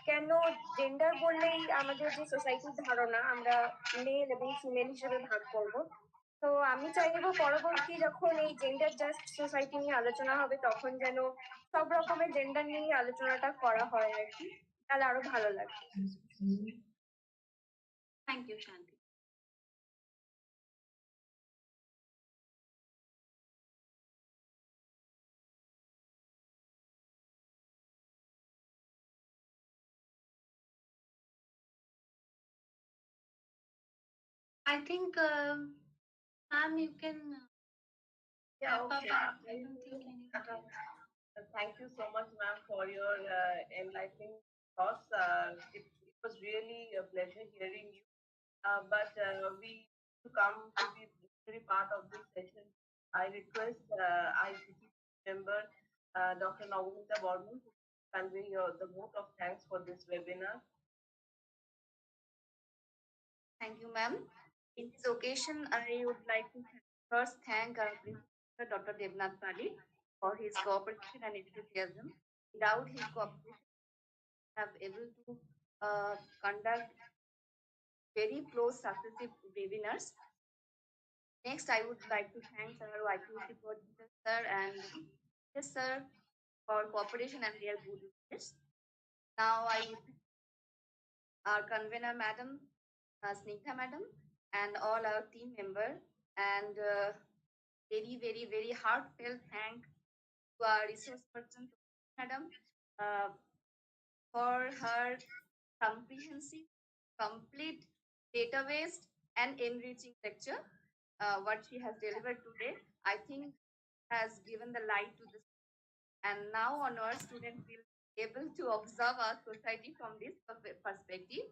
কেন জেন্ডার বললেই আমাদের যে সোসাইটির ধারণা আমরা মেল এবং ফিমেল হিসেবে ভাগ করব, তো আমি চাইবো পরবর্তী যখন এই জেন্ডার জাস্ট সোসাইটি নিয়ে আলোচনা হবে তখন যেন সব রকমের জেন্ডার নিয়ে আলোচনাটা করা হয় আর কি, তাহলে আরো ভালো লাগবে। থ্যাংক ইউ শান্তি। I think, ma'am, you can yeah, wrap okay. up. I don't think any. Thank you so much, ma'am, for your enlightening thoughts. It was really a pleasure hearing you. But we to come to the very part of this session. I request ICT member Dr. Navnita Borman to convey the vote of thanks for this webinar. Thank you, ma'am. In this occasion, I would like to first thank our Principal Dr. Devnath Pali for his cooperation and enthusiasm. Without his cooperation, we have able to conduct very close successive webinars. Next, I would like to thank our YQC coordinator, sir, and yes, sir, for cooperation and their good wishes. Now, I would thank our convener, Madam Snigdha, Madam, and all our team members, and very, very, very heartfelt thank to our resource person, Madam, for her comprehensive, complete, data-based, and enriching lecture. What she has delivered today, I think, has given the light to this. And now onwards, students will be able to observe our society from this perspective.